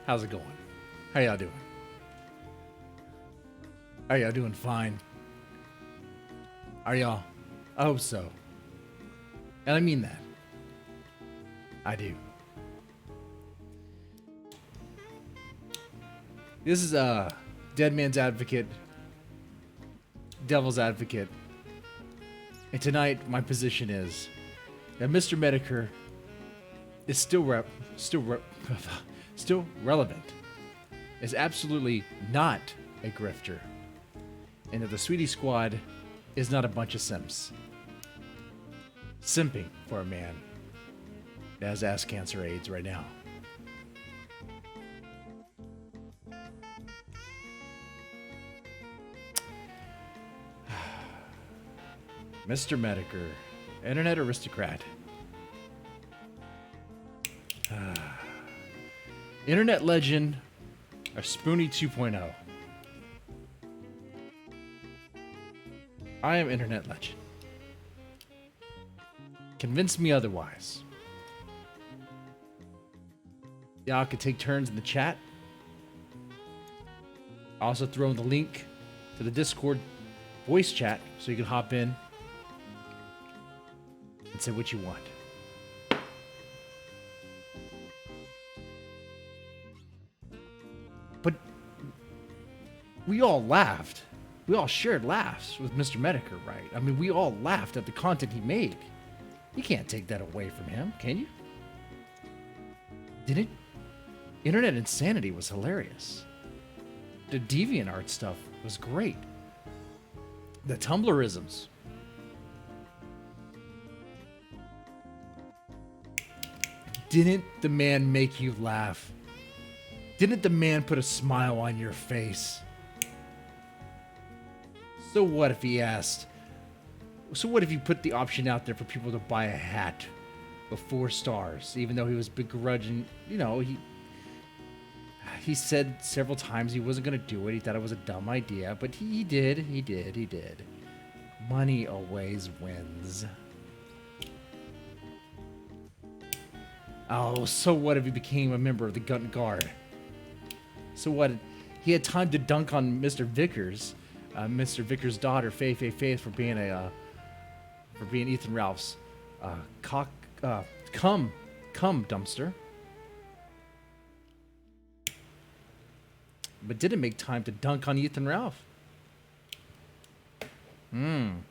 How's it going? How y'all doing? Are y'all doing fine? Are y'all? I hope so. And I mean that. I do. This is Dead Man's Advocate, Devil's Advocate. And tonight, my position is that Mr. Metokur is still relevant. Is absolutely not a grifter. And that the Sweety squad is not a bunch of simps. Simping for a man that has ass cancer AIDS right now. Mr. Metokur, internet aristocrat. Internet legend, or Spoonie 2.0. I am internet legend. Convince me otherwise. Y'all could take turns in the chat. I also throw in the link to the Discord voice chat so you can hop in and say what you want. But we all laughed. We all shared laughs with Mr. Metokur, right? I mean, we all laughed at the content he made. You can't take that away from him, can you? Didn't? Internet insanity was hilarious. The DeviantArt stuff was great. The Tumblrisms. Didn't the man make you laugh? Didn't the man put a smile on your face? So what if he asked? So what if you put the option out there for people to buy a hat with 4 stars, even though he was begrudging, you know, he said several times he wasn't going to do it. He thought it was a dumb idea, but he did. Money always wins. Oh, so what if he became a member of the Gun Guard? So what? He had time to dunk on Mr. Vickers. Mr. Vickers' daughter, Faith for being Ethan Ralph's cum dumpster, but didn't make time to dunk on Ethan Ralph. Man,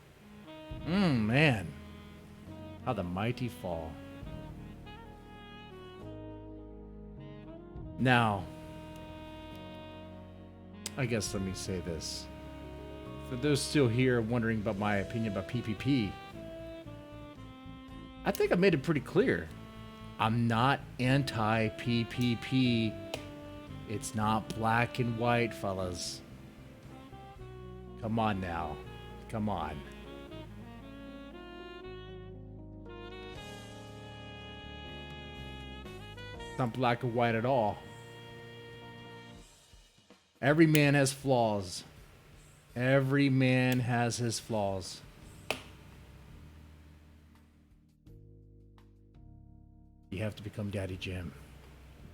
how the mighty fall. Now, I guess let me say this. For those still here wondering about my opinion about PPP, I think I made it pretty clear. I'm not anti-PPP. It's not black and white, fellas. Come on now. Come on. It's not black and white at all. Every man has flaws. Every man has his flaws. You have to become Daddy Jim.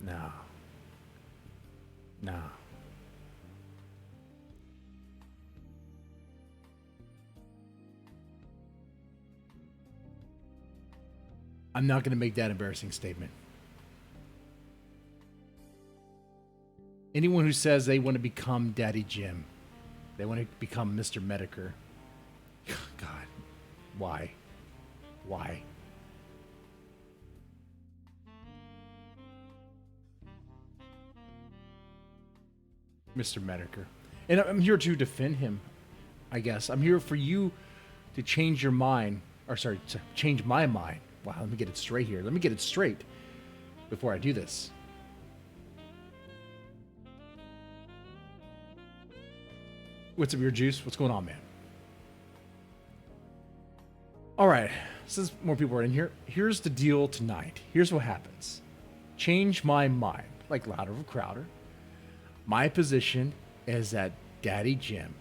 No. I'm not going to make that embarrassing statement. Anyone who says they want to become Daddy Jim, they want to become Mr. Metokur. God, why? Mr. Metokur. And I'm here to defend him, I guess. I'm here for you to change your mind. To change my mind. Wow, let me get it straight here. Let me get it straight before I do this. What's up, your juice? What's going on, man? All right, since more people are in here, here's the deal tonight. Here's what happens. Change my mind, like Louder of Crowder. My position is that Daddy Jim,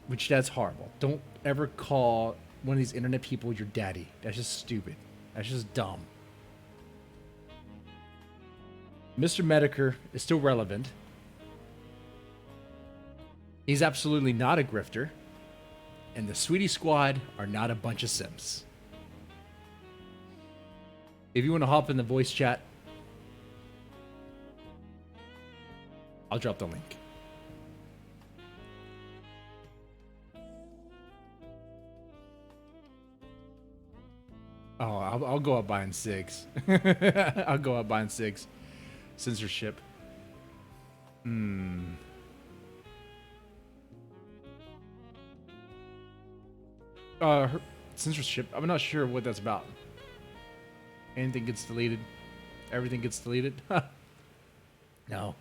which that's horrible. Don't ever call one of these internet people your daddy. That's just stupid. That's just dumb. Mr. Metokur is still relevant. He's absolutely not a grifter. And the Sweety squad are not a bunch of simps. If you want to hop in the voice chat, I'll drop the link. Oh, I'll go up buying cigs. I'll go up buying cigs. Censorship. Censorship. I'm not sure what that's about. Anything gets deleted. Everything gets deleted. No.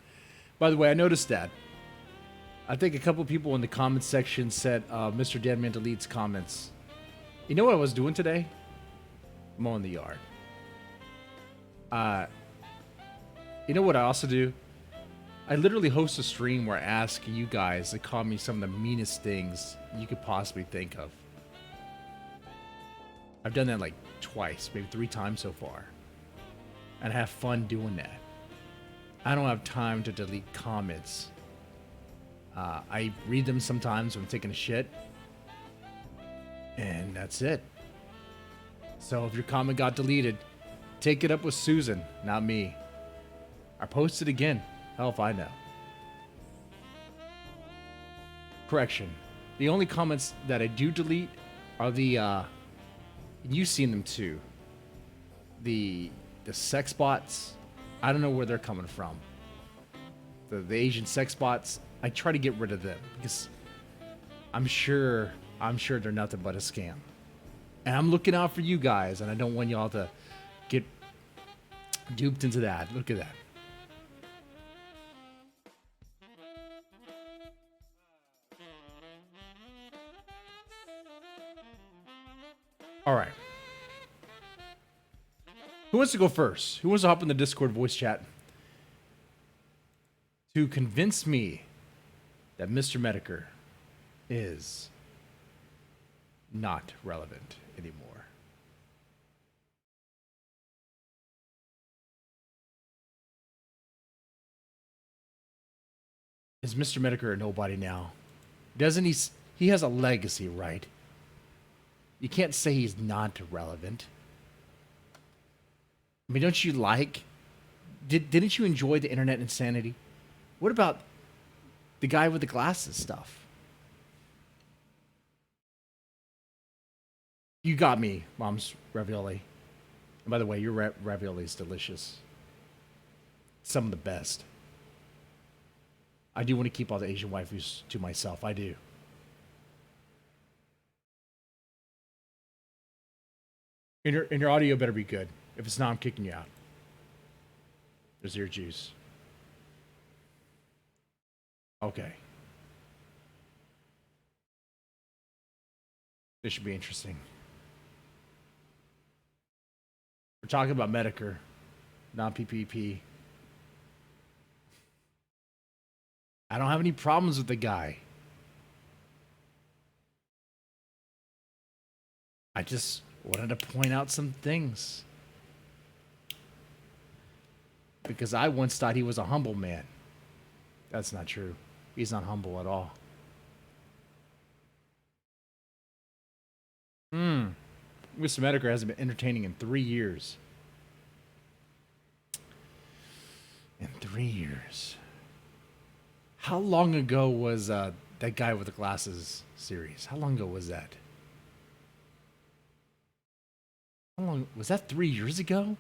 By the way, I noticed that. I think a couple people in the comments section said Mr. Deadman deletes comments. You know what I was doing today? Mowing the yard. You know what I also do? I literally host a stream where I ask you guys to call me some of the meanest things you could possibly think of. I've done that like twice, maybe 3 times so far. And I have fun doing that. I don't have time to delete comments. I read them sometimes when I'm taking a shit. And that's it. So if your comment got deleted, take it up with Susan, not me. Or post it again. Hell if I know. Correction. The only comments that I do delete are the, you've seen them too. The sex bots. I don't know where they're coming from. The Asian sex bots. I try to get rid of them because I'm sure they're nothing but a scam. And I'm looking out for you guys, and I don't want y'all to get duped into that. Look at that. All right. Who wants to go first? Who wants to hop in the Discord voice chat to convince me that Mr. Metokur is not relevant anymore? Is Mr. Metokur a nobody now? Doesn't he has a legacy, right? You can't say he's not relevant. I mean, don't you didn't you enjoy the internet insanity? What about the guy with the glasses stuff? You got me, Mom's ravioli. And by the way, your ravioli is delicious. Some of the best. I do want to keep all the Asian waifus to myself. I do. And your audio better be good. If it's not, I'm kicking you out. There's your juice. Okay. This should be interesting. We're talking about Metokur, not PPP. I don't have any problems with the guy. I just wanted to point out some things. Because I once thought he was a humble man. That's not true. He's not humble at all. Mr. Metokur hasn't been entertaining in 3 years. In 3 years. How long ago was that guy with the glasses series? How long ago was that? How long was that? 3 years ago?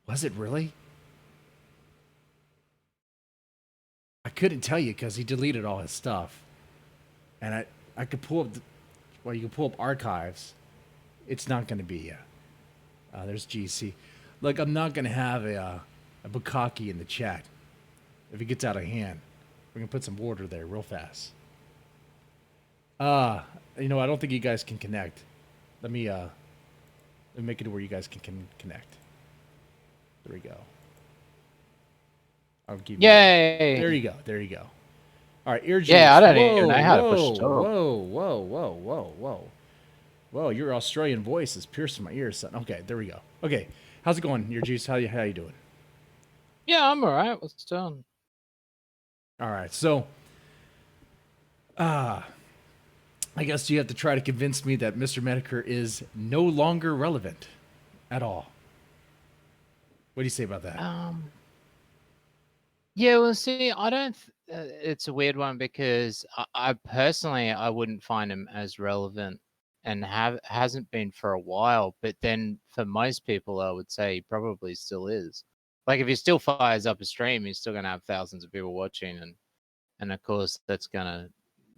Was it really? I couldn't tell you because he deleted all his stuff. And I could pull up, well, you can pull up archives. It's not going to be, there's GC. Look, I'm not going to have a bukkake in the chat. If it gets out of hand, we're going to put some order there real fast. You know, I don't think you guys can connect. Let me make it where you guys can connect. There we go. I'll give Yay! There you go. There you go. All right, ear juice. Yeah, I didn't even know how to push stove. Whoa, your Australian voice is piercing my ears, son. Okay, there we go. Okay, how's it going, ear juice? How you doing? Yeah, I'm all right. What's done? All right. So, I guess you have to try to convince me that Mr. Metokur is no longer relevant at all. What do you say about that? Yeah, well, see, I don't. It's a weird one because I personally I wouldn't find him as relevant, and hasn't been for a while. But then for most people, I would say he probably still is. Like if he still fires up a stream, he's still gonna have thousands of people watching, and of course that's gonna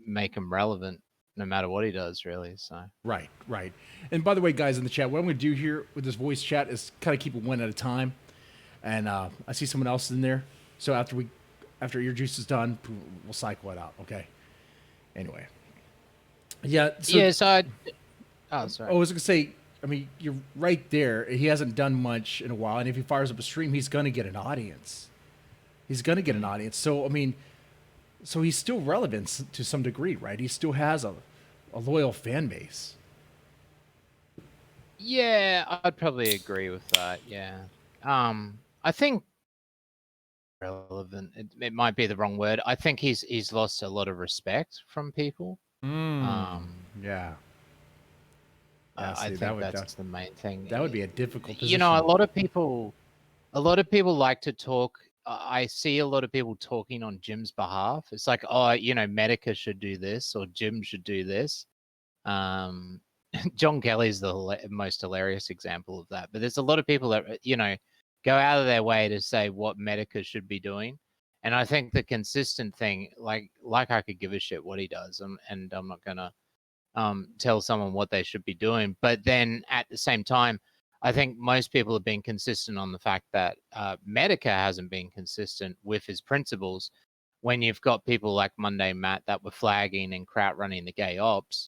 make him relevant no matter what he does, really. So Right, right. And by the way, guys in the chat, what I'm going to do here with this voice chat is kind of keep it one at a time. And I see someone else in there. So after your juice is done, we'll cycle it out. Okay. Anyway. Yeah. So, yeah, so oh, sorry. I was going to say, I mean, you're right there. He hasn't done much in a while. And if he fires up a stream, he's going to get an audience. So, I mean, so he's still relevant to some degree, right? He still has a loyal fan base. Yeah, I'd probably agree with that. Yeah. I think relevant. It might be the wrong word. I think he's lost a lot of respect from people. Yeah. I think that's the main thing. That would be a difficult position. You know, a lot of people like to talk. I see a lot of people talking on Jim's behalf. It's like, oh, you know, Medica should do this or Jim should do this. John Kelly's the most hilarious example of that. But there's a lot of people that, you know, go out of their way to say what Medica should be doing. And I think the consistent thing, like I could give a shit what he does, and I'm not gonna tell someone what they should be doing. But then at the same time, I think most people have been consistent on the fact that Medica hasn't been consistent with his principles. When you've got people like Monday Matt that were flagging and kraut running the gay ops,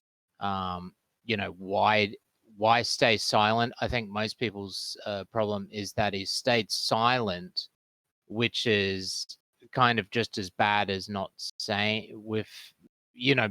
you know, why stay silent? I think most people's problem is that he stayed silent, which is kind of just as bad as not saying with, you know,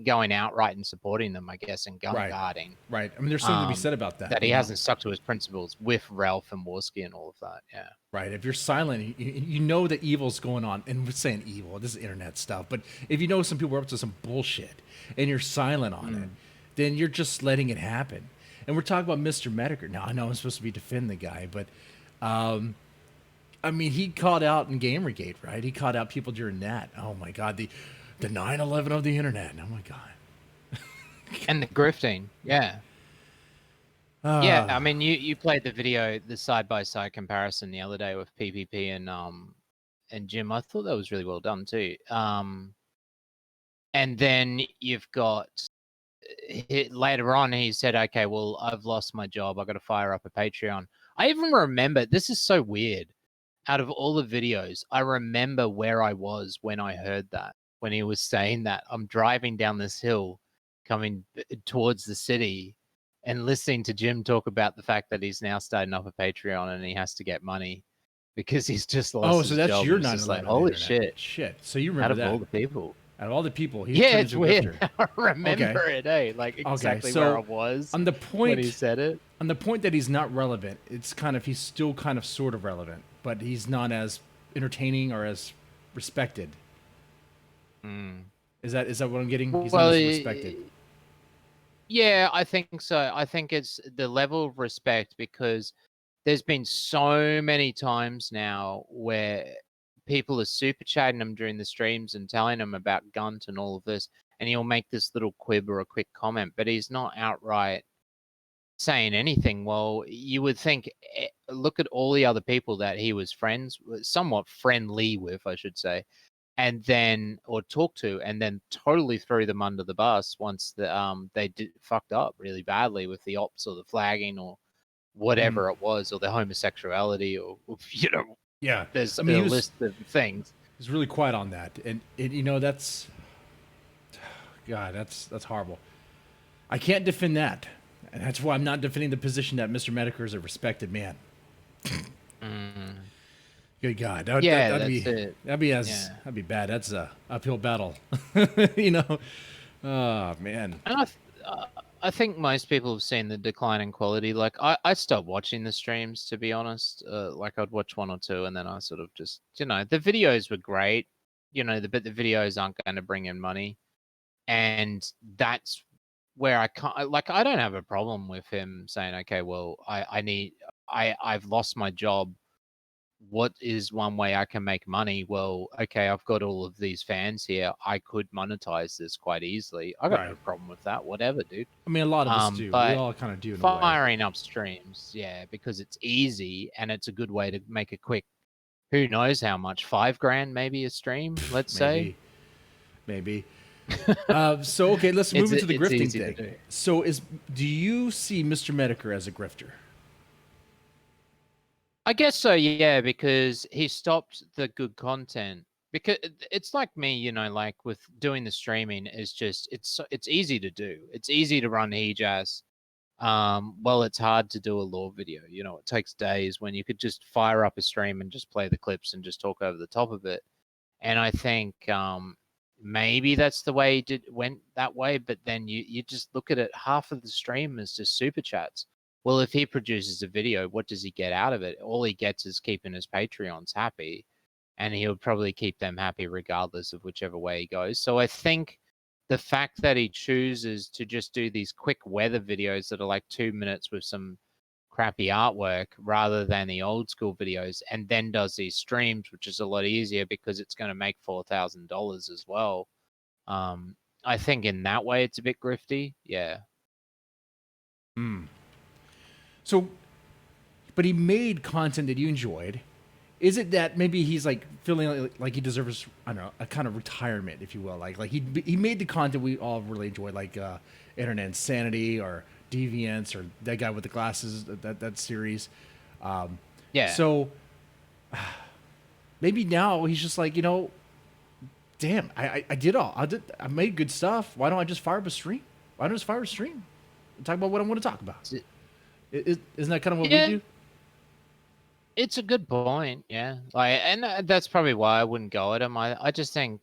going outright and supporting them, I guess, and gun guarding. Right. I mean, there's something to be said about that. That he hasn't stuck to his principles with Ralph and Worski and all of that. Yeah. Right. If you're silent, you know that evil's going on. And we're saying evil, this is internet stuff. But if you know some people are up to some bullshit and you're silent on it, then you're just letting it happen. And we're talking about Mr. Metokur. Now, I know I'm supposed to be defending the guy, but I mean, he called out in Gamergate, right? He called out people during that. Oh, my God. The 9/11 of the internet. Oh, my God. And the grifting. Yeah. Yeah, I mean, you played the video, the side-by-side comparison the other day with PPP and Jim. I thought that was really well done too. And then you've got later on he said, okay, well, I've lost my job. I got to fire up a Patreon. I even remember, this is so weird. Out of all the videos, I remember where I was when I heard that, when he was saying that. I'm driving down this hill coming towards the city and listening to Jim talk about the fact that he's now starting up a Patreon and he has to get money because he's just lost his job. Oh, so that's your 9/11. Like, holy shit. So you remember that. Out of all the people. Out of all the people. Yeah, it's weird. I remember it, eh? Like exactly where I was on the point, when he said it. On the point that he's not relevant, it's kind of, he's still kind of sort of relevant, but he's not as entertaining or as respected. Is that what I'm getting? He's not as respected. Yeah, I think so. I think it's the level of respect because there's been so many times now where people are super chatting him during the streams and telling him about Gunt and all of this, and he'll make this little quib or a quick comment, but he's not outright saying anything. Well, you would think, look at all the other people that he was somewhat friendly with, I should say, and then, or talk to, and then totally throw them under the bus once they fucked up really badly with the ops or the flagging or whatever it was, or the homosexuality, or, you know, yeah, there's a list of things. He's really quiet on that, and you know, that's, God, that's horrible. I can't defend that, and that's why I'm not defending the position that Mr. Metokur is a respected man. Good God, that'd be bad. That's a uphill battle, you know. Oh man. And I think most people have seen the decline in quality. Like I stopped watching the streams, to be honest. Like I'd watch one or two and then I sort of just, the videos were great, but the videos aren't going to bring in money. And that's where I can't, like, I don't have a problem with him saying, okay, well, I've lost my job. What is one way I can make money? Well, okay, I've got all of these fans here. I could monetize this quite easily. I got Right. no problem with that. Whatever, dude. I mean, a lot of us do. We But all kind of do in a way. firing up streams, yeah, because it's easy and it's a good way to make a quick, who knows how much, $5,000 maybe a stream, let's say. Maybe. So okay, let's move into the grifting thing. So do you see Mr. Metokur as a grifter? I guess so, yeah, because he stopped the good content. Because it's like me, like with doing the streaming, is just it's easy to do. It's easy to run Hejaz. Well, it's hard to do a lore video. It takes days when you could just fire up a stream and just play the clips and just talk over the top of it. And I think maybe that's the way went that way. But then you just look at it, half of the stream is just super chats. Well, if he produces a video, what does he get out of it? All he gets is keeping his Patreons happy, and he'll probably keep them happy regardless of whichever way he goes. So I think the fact that he chooses to just do these quick weather videos that are like 2 minutes with some crappy artwork rather than the old school videos, and then does these streams, which is a lot easier because it's going to make $4,000 as well. I think in that way it's a bit grifty. Yeah. So, but he made content that you enjoyed. Is it that maybe he's like feeling like he deserves, I don't know, a kind of retirement, if you will? Like he made the content we all really enjoyed, like Internet Insanity or Deviants or that guy with the glasses, that series. Yeah. So maybe now he's just like, damn, I did all. I made good stuff. Why don't I just fire up a stream? Why don't I just fire a stream? Talk about what I want to talk about. Isn't that kind of what we do? It's a good point, yeah. Like, and that's probably why I wouldn't go at him. I just think,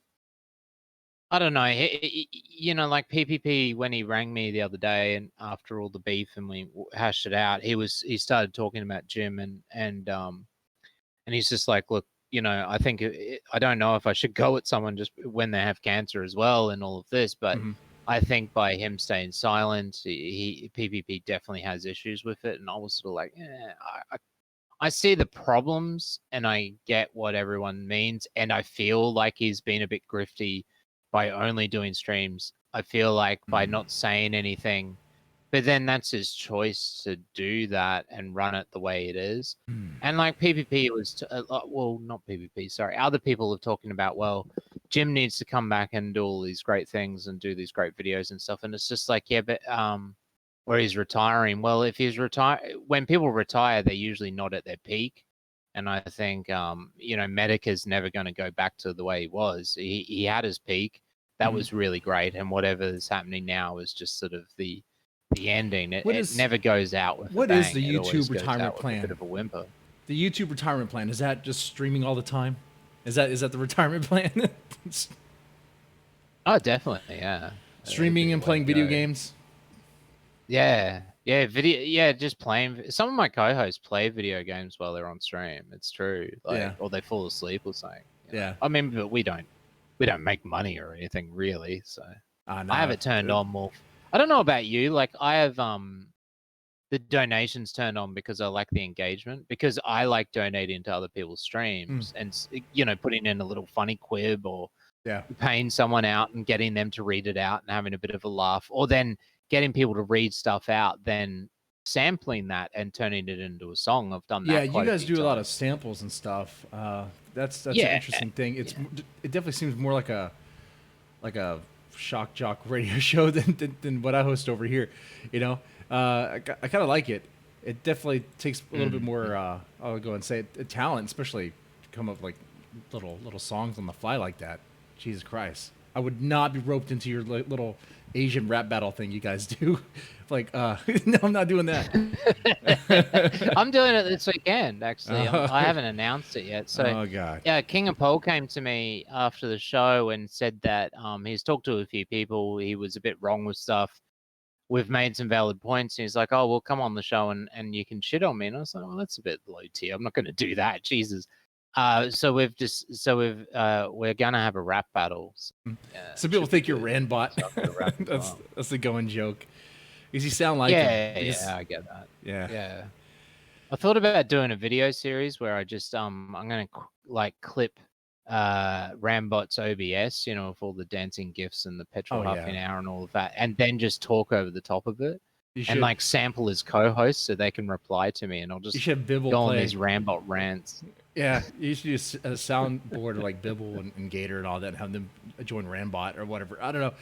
I don't know. Like PPP, when he rang me the other day, and after all the beef and we hashed it out, he started talking about Jim and he's just like, look, I think I don't know if I should go at someone just when they have cancer as well and all of this, but I think by him staying silent, PPP definitely has issues with it, and I was sort of like, I see the problems and I get what everyone means, and I feel like he's been a bit grifty by only doing streams. I feel like by not saying anything, but then that's his choice to do that and run it the way it is. And like PPP was, well, not PPP, sorry. Other people are talking about, well, Jim needs to come back and do all these great things and do these great videos and stuff. And it's just like, yeah, but where he's retiring. Well, if he's when people retire, they're usually not at their peak. And I think, Metokur's never going to go back to the way he was. He had his peak. That was really great. And whatever is happening now is just sort of the ending. It never goes out with what a bang. Is the YouTube retirement plan? A bit of a whimper. The YouTube retirement plan, is that just streaming all the time? Is that the retirement plan? Oh, definitely, yeah. Streaming and playing video games. Yeah, just playing. Some of my co-hosts play video games while they're on stream. It's true, or they fall asleep or something. Yeah, I mean, but we don't make money or anything really. So no, I have it turned on more. I don't know about you. Like I have the donations turned on because I like the engagement, because I like donating to other people's streams and putting in a little funny quib or paying someone out and getting them to read it out and having a bit of a laugh, or then getting people to read stuff out, then sampling that and turning it into a song. I've done that. Yeah, you guys do a lot of samples and stuff. That's an interesting thing. It definitely seems more like a shock jock radio show than what I host over here. I kind of like it. It definitely takes a little bit more. I'll go and say it, talent, especially to come up with like little songs on the fly like that. Jesus Christ, I would not be roped into your little Asian rap battle thing you guys do. Like, no, I'm not doing that. I'm doing it this weekend, actually. I haven't announced it yet. So, oh god, yeah, King of Pole came to me after the show and said that he's talked to a few people. He was a bit wrong with stuff. we've made some valid points. And he's like, oh, well, come on the show and you can shit on me. And I was like, well, that's a bit low tier. I'm not going to do that. Jesus. So we're gonna have a rap battle. So, Some people think you're Randbot. That's the going joke. Because you sound like him. Yeah, I get that. Yeah. I thought about doing a video series where I just I'm gonna clip Rambot's OBS, with all the dancing gifs and the petrol huffing hour and all of that, and then just talk over the top of it. And sample his co-hosts so they can reply to me, and I'll just go on these Rambot rants. Yeah, you should use a soundboard like Bibble and Gator and all that, and have them join Rambot or whatever. I don't know.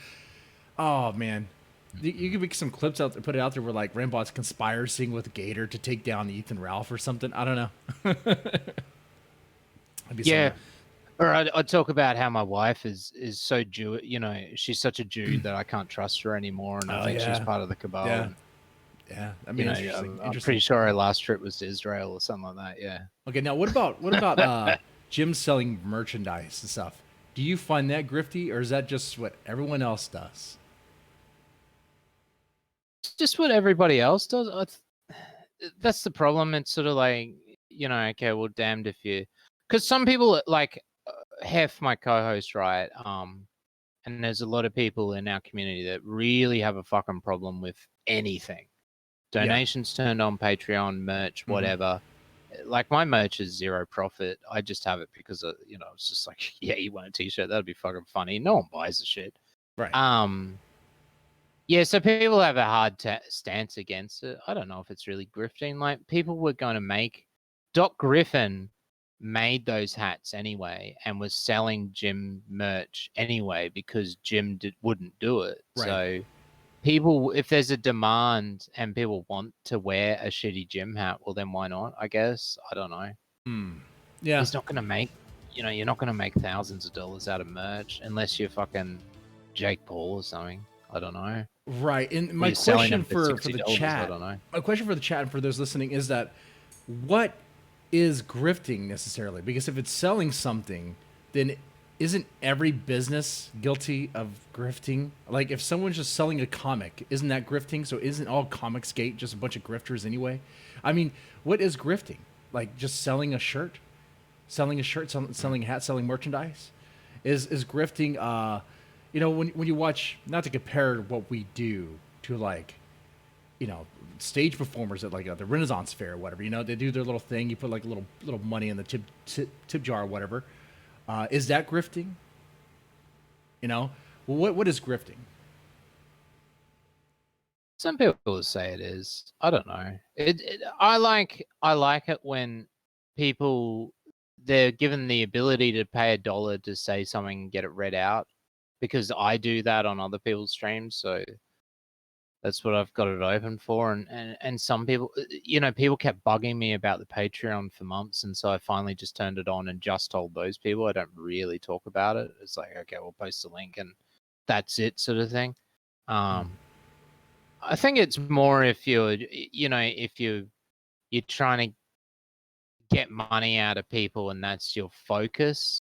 Oh man, you could make some clips out there, put it out there where like Rambot's conspiring with Gator to take down Ethan Ralph or something. I don't know. Yeah. Or I'd talk about how my wife is so Jew, she's such a Jew that I can't trust her anymore, and I think she's part of the cabal. Yeah, I mean, I'm pretty sure her last trip was to Israel or something like that. Yeah. Okay, now what about Jim selling merchandise and stuff? Do you find that grifty, or is that just what everyone else does? It's just what everybody else does. That's the problem. It's sort of like, okay, well, damned if you, because some people like Hef, my co-host, right? And there's a lot of people in our community that really have a fucking problem with anything. Donations turned on, Patreon, merch, whatever. Like my merch is zero profit. I just have it because it's just like, yeah, you want a t-shirt? That'd be fucking funny. No one buys the shit. Right. Yeah, so people have a hard stance against it. I don't know if it's really grifting. Like people were going to make Doc Griffin made those hats anyway and was selling Jim merch anyway because Jim wouldn't do it. Right. So people, if there's a demand and people want to wear a shitty Jim hat, well then why not? I guess. I don't know. Yeah. He's not going to make, you're not going to make thousands of dollars out of merch unless you're fucking Jake Paul or something. I don't know. Right. And my question for the chat, I don't know. My question for the chat and for those listening is that what is grifting necessarily? Because if it's selling something, then isn't every business guilty of grifting? Like if someone's just selling a comic, isn't that grifting? So isn't all Comicsgate just a bunch of grifters anyway? I mean, what is grifting? Like just selling a shirt, selling a hat, selling merchandise? Is grifting, when you watch, not to compare what we do to like, stage performers at like the Renaissance Fair or whatever, they do their little thing. You put like a little money in the tip jar or whatever. Is that grifting? Well, what is grifting? Some people say it is. I don't know. I like it when people, they're given the ability to pay $1 to say something and get it read out, because I do that on other people's streams. So that's what I've got it open for. And some people, people kept bugging me about the Patreon for months. And so I finally just turned it on and just told those people. I don't really talk about it. It's like, okay, we'll post the link and that's it, sort of thing. I think it's more if you're trying to get money out of people and that's your focus.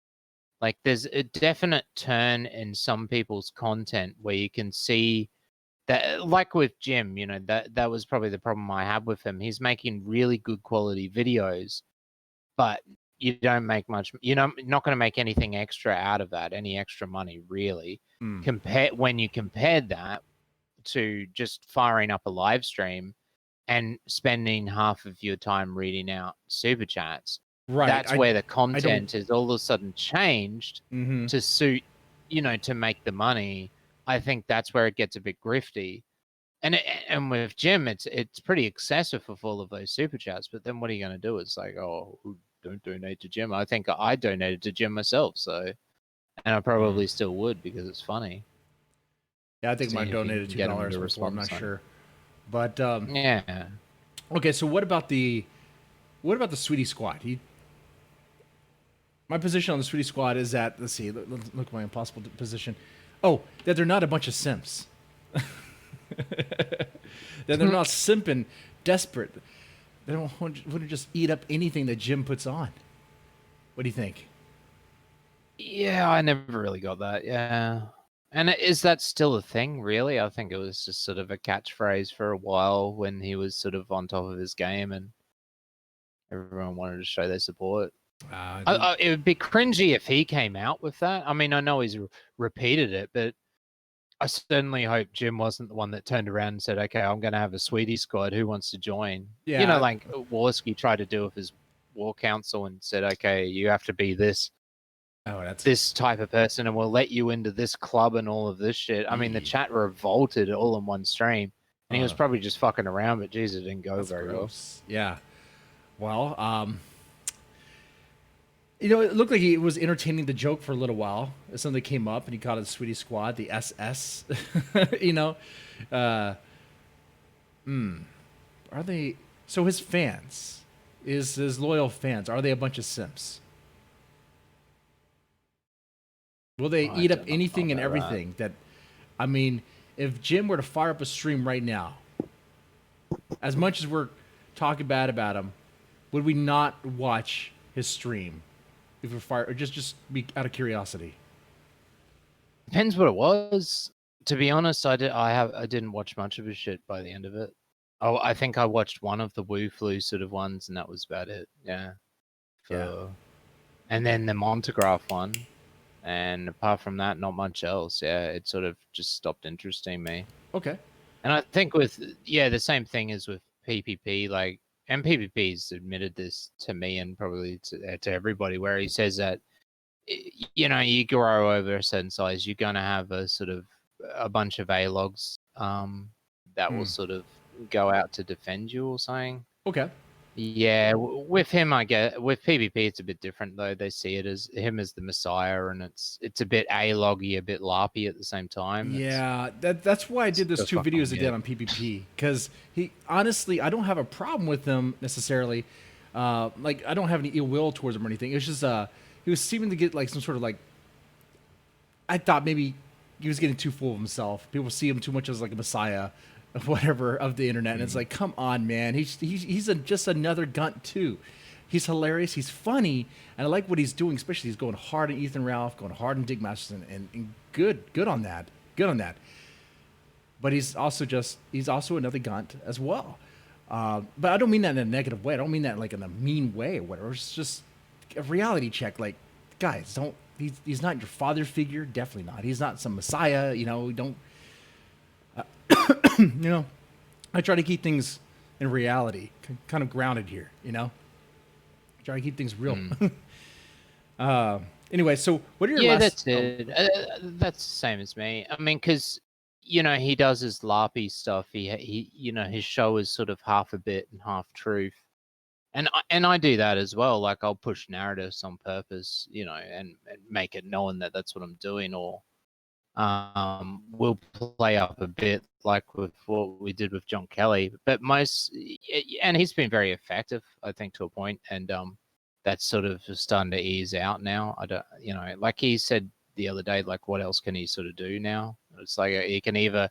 Like there's a definite turn in some people's content where you can see that, like with Jim, that was probably the problem I had with him. He's making really good quality videos, but you don't make much, not going to make anything extra out of that, any extra money really. When you compared that to just firing up a live stream and spending half of your time reading out super chats. Right. That's where the content is all of a sudden changed to suit, to make the money. I think that's where it gets a bit grifty. And with Jim, it's pretty excessive for all of those super chats. But then what are you going to do? It's like, oh, don't donate to Jim. I think I donated to Jim myself. So, and I probably still would because it's funny. Yeah, I think I donated $2 before. I'm not sure. But yeah. Okay, so what about the Sweety Squad? My position on the Sweety Squad is that, let's see, look at my impossible position. Oh, that they're not a bunch of simps. That they're not simping, desperate. They don't want to just eat up anything that Jim puts on. What do you think? Yeah, I never really got that. Yeah. And is that still a thing, really? I think it was just sort of a catchphrase for a while when he was sort of on top of his game and everyone wanted to show their support. It would be cringy if he came out with that. I mean, I know he's repeated it, but I certainly hope Jim wasn't the one that turned around and said, okay, I'm going to have a Sweety squad. Who wants to join? Yeah. You know, like Walski tried to do with his war council and said, okay, you have to be this type of person and we'll let you into this club and all of this shit. I mean, the chat revolted all in one stream. And he was probably just fucking around, but Jesus, it didn't go very well. Yeah. Well, you know, it looked like he was entertaining the joke for a little while. Something came up and he called it the Sweety Squad, the SS. You know? Are they... So his fans, his loyal fans, are they a bunch of simps? Will they eat up anything and everything that... I mean, if Jim were to fire up a stream right now, as much as we're talking bad about him, would we not watch his stream if we're fired, or just be out of curiosity? Depends what it was. To be honest, I didn't watch much of his shit by the end of it. Oh, I think I watched one of the Woo Flu sort of ones, and that was about it. Yeah. And then the Montegraph one. And apart from that, not much else. Yeah, it sort of just stopped interesting me. Okay. And I think the same thing as with PPP, like, and PPP's admitted this to me and probably to everybody, where he says that, you know, you grow over a certain size, you're going to have a sort of a bunch of A-logs that will sort of go out to defend you or something. Okay. Yeah, with him, I get with PvP, it's a bit different though. They see it as him as the Messiah, and it's a bit A-loggy, a bit LARPy at the same time. Yeah, that's why I did those 2 videos I did on PvP, because he honestly, I don't have a problem with him necessarily. Like, I don't have any ill will towards him or anything. It's just he was seeming to get like some sort of like, I thought maybe he was getting too full of himself. People see him too much as like a messiah, whatever, of the internet, and it's like, come on, man. He's just another gunt too. He's hilarious. He's funny, and I like what he's doing. Especially he's going hard on Ethan Ralph, going hard on Dig Masterson, and good on that. Good on that. But he's also another gunt as well. But I don't mean that in a negative way. I don't mean that like in a mean way or whatever. It's just a reality check. Like, guys, don't. He's not your father figure. Definitely not. He's not some messiah. You know, don't. You know, I try to keep things in reality, kind of grounded here. You know, try to keep things real. Anyway, so what are your last... that's it. That's the same as me. I mean, because, you know, he does his LARPy stuff. He you know, his show is sort of half a bit and half truth. And I do that as well. Like, I'll push narratives on purpose, you know, and make it known that that's what I'm doing, or we'll play up a bit like with what we did with John Kelly. But and he's been very effective, I think, to a point, and that's sort of starting to ease out now. I don't, you know, like he said the other day, like, what else can he sort of do now? It's like he can either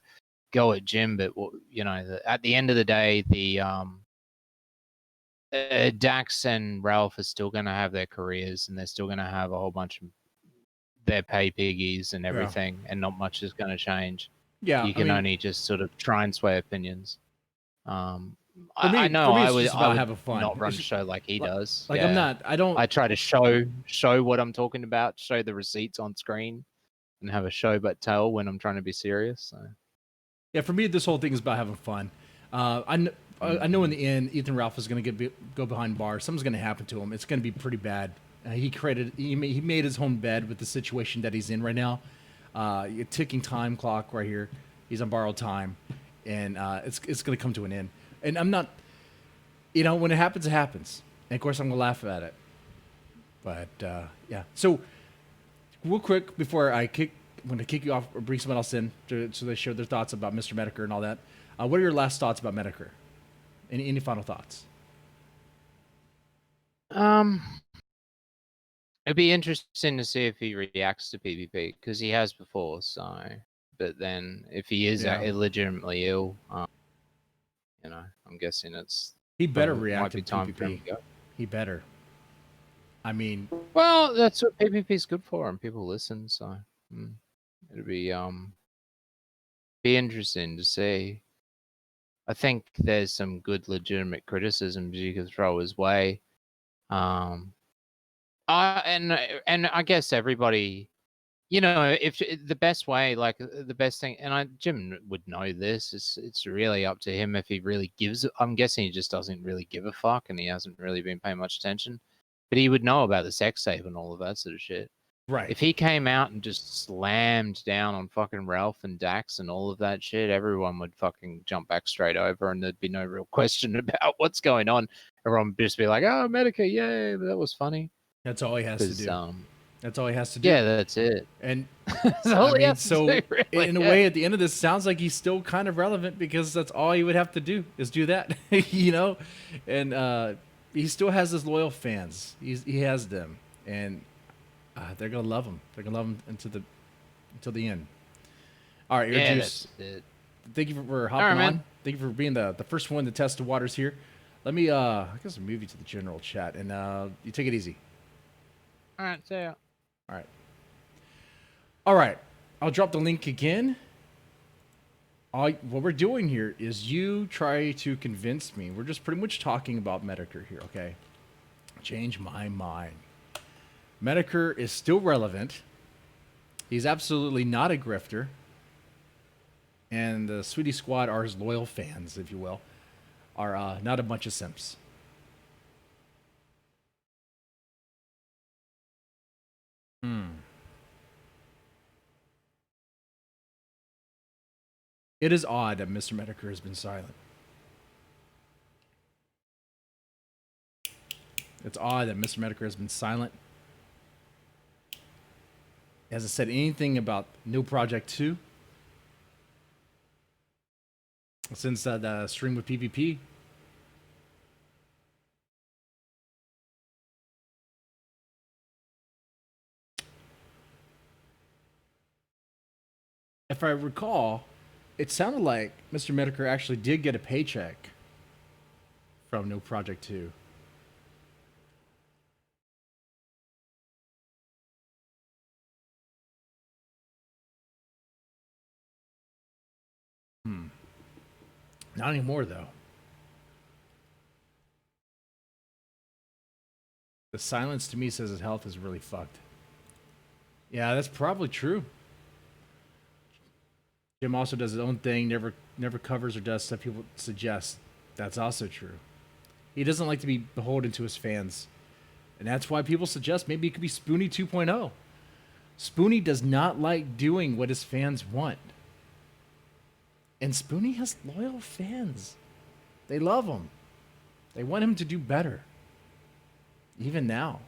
go at Jim, but, you know, at the end of the day, the Dax and Ralph are still going to have their careers, and they're still going to have a whole bunch of their pay piggies and everything, and not much is going to change. Yeah, you can only just sort of try and sway opinions. I know I would having fun. Not run a show like he does. Like, yeah. I don't. I try to show what I'm talking about, show the receipts on screen, and have a show but tell when I'm trying to be serious. So. Yeah, for me, this whole thing is about having fun. I know in the end, Ethan Ralph is going to go behind bars. Something's going to happen to him. It's going to be pretty bad. He made his own bed with the situation that he's in right now. A ticking time clock right here. He's on borrowed time, and it's going to come to an end. And I'm not, you know, when it happens, it happens. And of course, I'm going to laugh at it. But yeah. So real quick before I'm going to kick you off or bring someone else in so they share their thoughts about Mr. Metokur and all that. What are your last thoughts about Metokur? Any final thoughts? It'd be interesting to see if he reacts to PvP, because he has before. So, but then if he is illegitimately ill, you know, I'm guessing he better react to time PvP. For him to go. He better. I mean, well, that's what PvP is good for, and people listen. So. It'll be interesting to see. I think there's some good legitimate criticisms you could throw his way. Um, and I guess everybody, if the best way, like the best thing, and Jim would know this. It's really up to him if he really gives. I'm guessing he just doesn't really give a fuck, and he hasn't really been paying much attention. But he would know about the sex tape and all of that sort of shit. Right. If he came out and just slammed down on fucking Ralph and Dax and all of that shit, everyone would fucking jump back straight over, and there'd be no real question about what's going on. Everyone would just be like, "Oh, Medica, yay, that was funny." That's all he has to do. That's all he has to do. Yeah, that's it. And That's all he has to do, really, in a way, at the end of this, sounds like he's still kind of relevant because that's all he would have to do is do that, And he still has his loyal fans. He has them, and they're gonna love him. They're gonna love him until the end. All right, Yeah, Juice. that's it. Thank you for hopping on. Man. Thank you for being the first one to test the waters here. Let me I guess move you to the general chat, and you take it easy. All right, see ya. All right. I'll drop the link again. What we're doing here is you try to convince me. We're just pretty much talking about Metokur here, okay? Change my mind. Metokur is still relevant. He's absolutely not a grifter. And the Sweety Squad are his loyal fans, if you will, are not a bunch of simps. It is odd that Mr. Metokur has been silent. It's odd that Mr. Metokur has been silent. He hasn't said anything about New Project 2 since the stream with PvP. If I recall, it sounded like Mr. Metokur actually did get a paycheck from No Project 2. Not anymore, though. The silence to me says his health is really fucked. Yeah, that's probably true. Jim also does his own thing, never covers or does stuff people suggest. That's also true. He doesn't like to be beholden to his fans. And that's why people suggest maybe it could be Spoonie 2.0. Spoonie does not like doing what his fans want. And Spoonie has loyal fans. They love him. They want him to do better. Even now.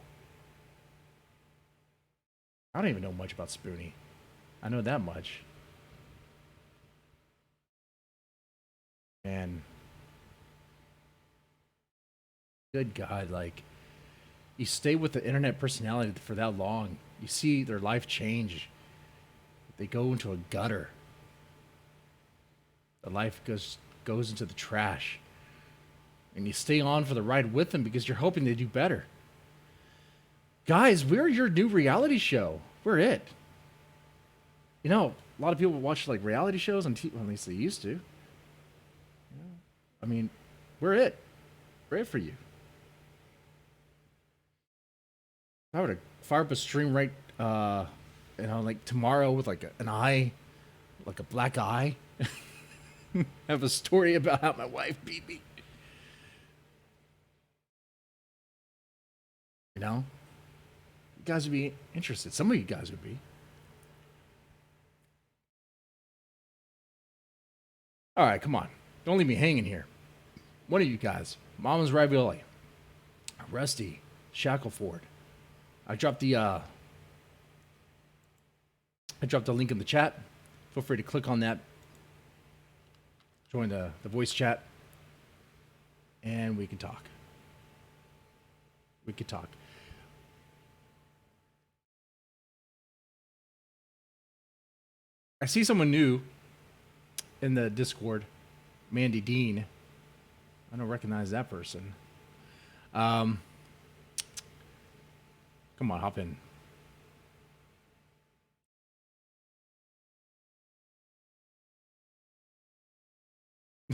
I don't even know much about Spoonie. I know that much. And good God, like, you stay with the internet personality for that long, you see their life change. They go into a gutter. The life goes into the trash. And you stay on for the ride with them because you're hoping they do better. Guys, we're your new reality show. We're it. You know, a lot of people watch like reality shows on TV, well, at least they used to. I mean, we're it. We're it for you. I would fire up a stream right, like tomorrow with like an eye, like a black eye. Have a story about how my wife beat me. You know? You guys would be interested. Some of you guys would be. All right, come on. Don't leave me hanging here. One of you guys, Mama's Ravioli, Rusty, Shackleford. I dropped the link in the chat. Feel free to click on that. Join the voice chat. And we can talk. We could talk. I see someone new in the Discord, Mandy Dean. I don't recognize that person. Come on, hop in.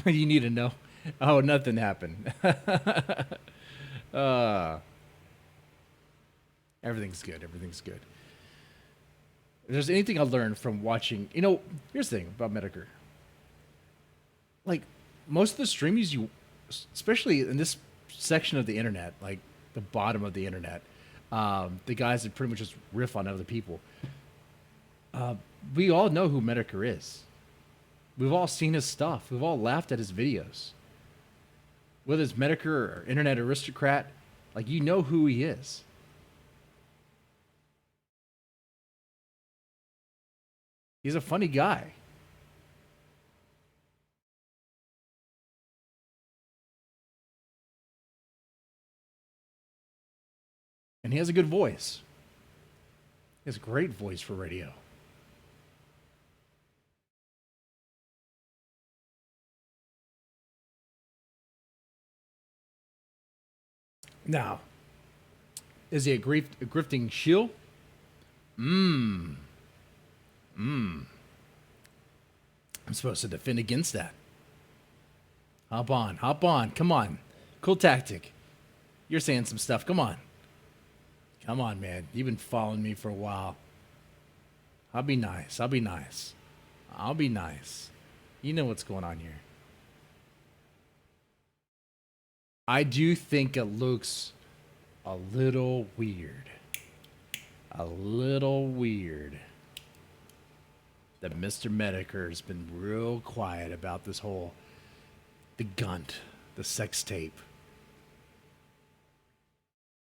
You need to know. Oh, nothing happened. uh, everything's good. Everything's good. If there's anything I learned from watching, here's the thing about Metokur. Like, most of the streamers especially in this section of the internet, like the bottom of the internet, the guys that pretty much just riff on other people, we all know who Metokur is. We've all seen his stuff. We've all laughed at his videos. Whether it's Metokur or Internet Aristocrat, like, you know who he is. He's a funny guy. And he has a good voice. He has a great voice for radio. Now, is he a grifting shill? I'm supposed to defend against that. Hop on, come on. Cool tactic. You're saying some stuff, come on. Come on, man. You've been following me for a while. I'll be nice. You know what's going on here. I do think it looks a little weird. That Mr. Metokur has been real quiet about this whole, the gunt, the sex tape.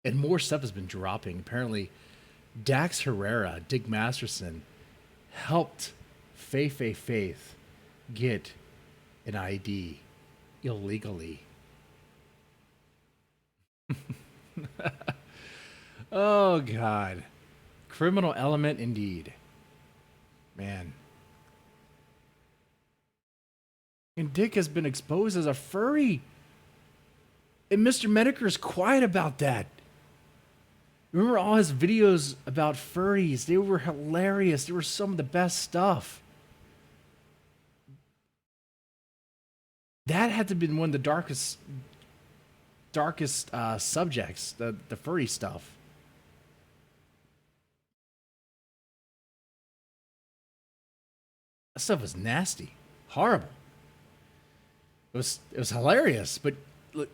And more stuff has been dropping. Apparently, Dax Herrera, Dick Masterson, helped Faith get an ID illegally. Oh, God. Criminal element indeed. Man. And Dick has been exposed as a furry. And Mr. Metokur is quiet about that. Remember all his videos about furries? They were hilarious. They were some of the best stuff. That had to have been one of the darkest subjects, the furry stuff. That stuff was nasty, horrible. It was hilarious, but look,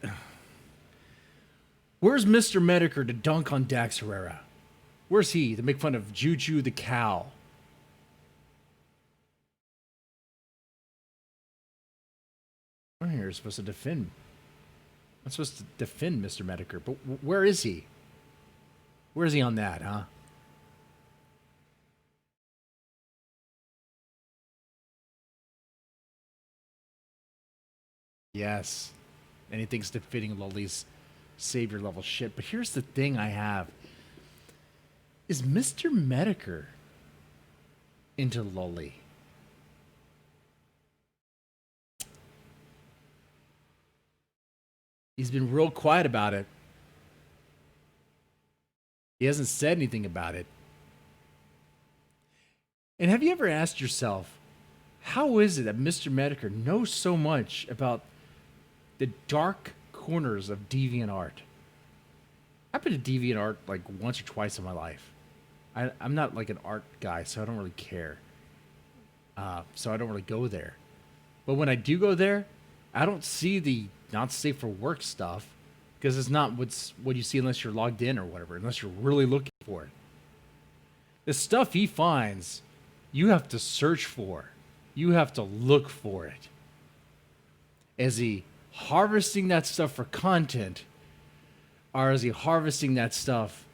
where's Mr. Metokur to dunk on Dax Herrera? Where's he to make fun of Juju the cow? You're supposed to defend. I'm supposed to defend Mr. Metokur, but where is he? Where is he on that, huh? Yes. Anything's defeating Loli's savior level shit. But here's the thing I have. Is Mr. Metokur into Loli? He's been real quiet about it. He hasn't said anything about it. And have you ever asked yourself, how is it that Mr. Metokur knows so much about the dark corners of DeviantArt? I've been to DeviantArt like once or twice in my life. I'm not like an art guy, so I don't really care. So I don't really go there. But when I do go there, I don't see the not safe for work stuff because it's not what you see unless you're logged in or whatever, unless you're really looking for it. The stuff he finds, you have to search for. You have to look for it. Is he harvesting that stuff for content, or is he harvesting that stuff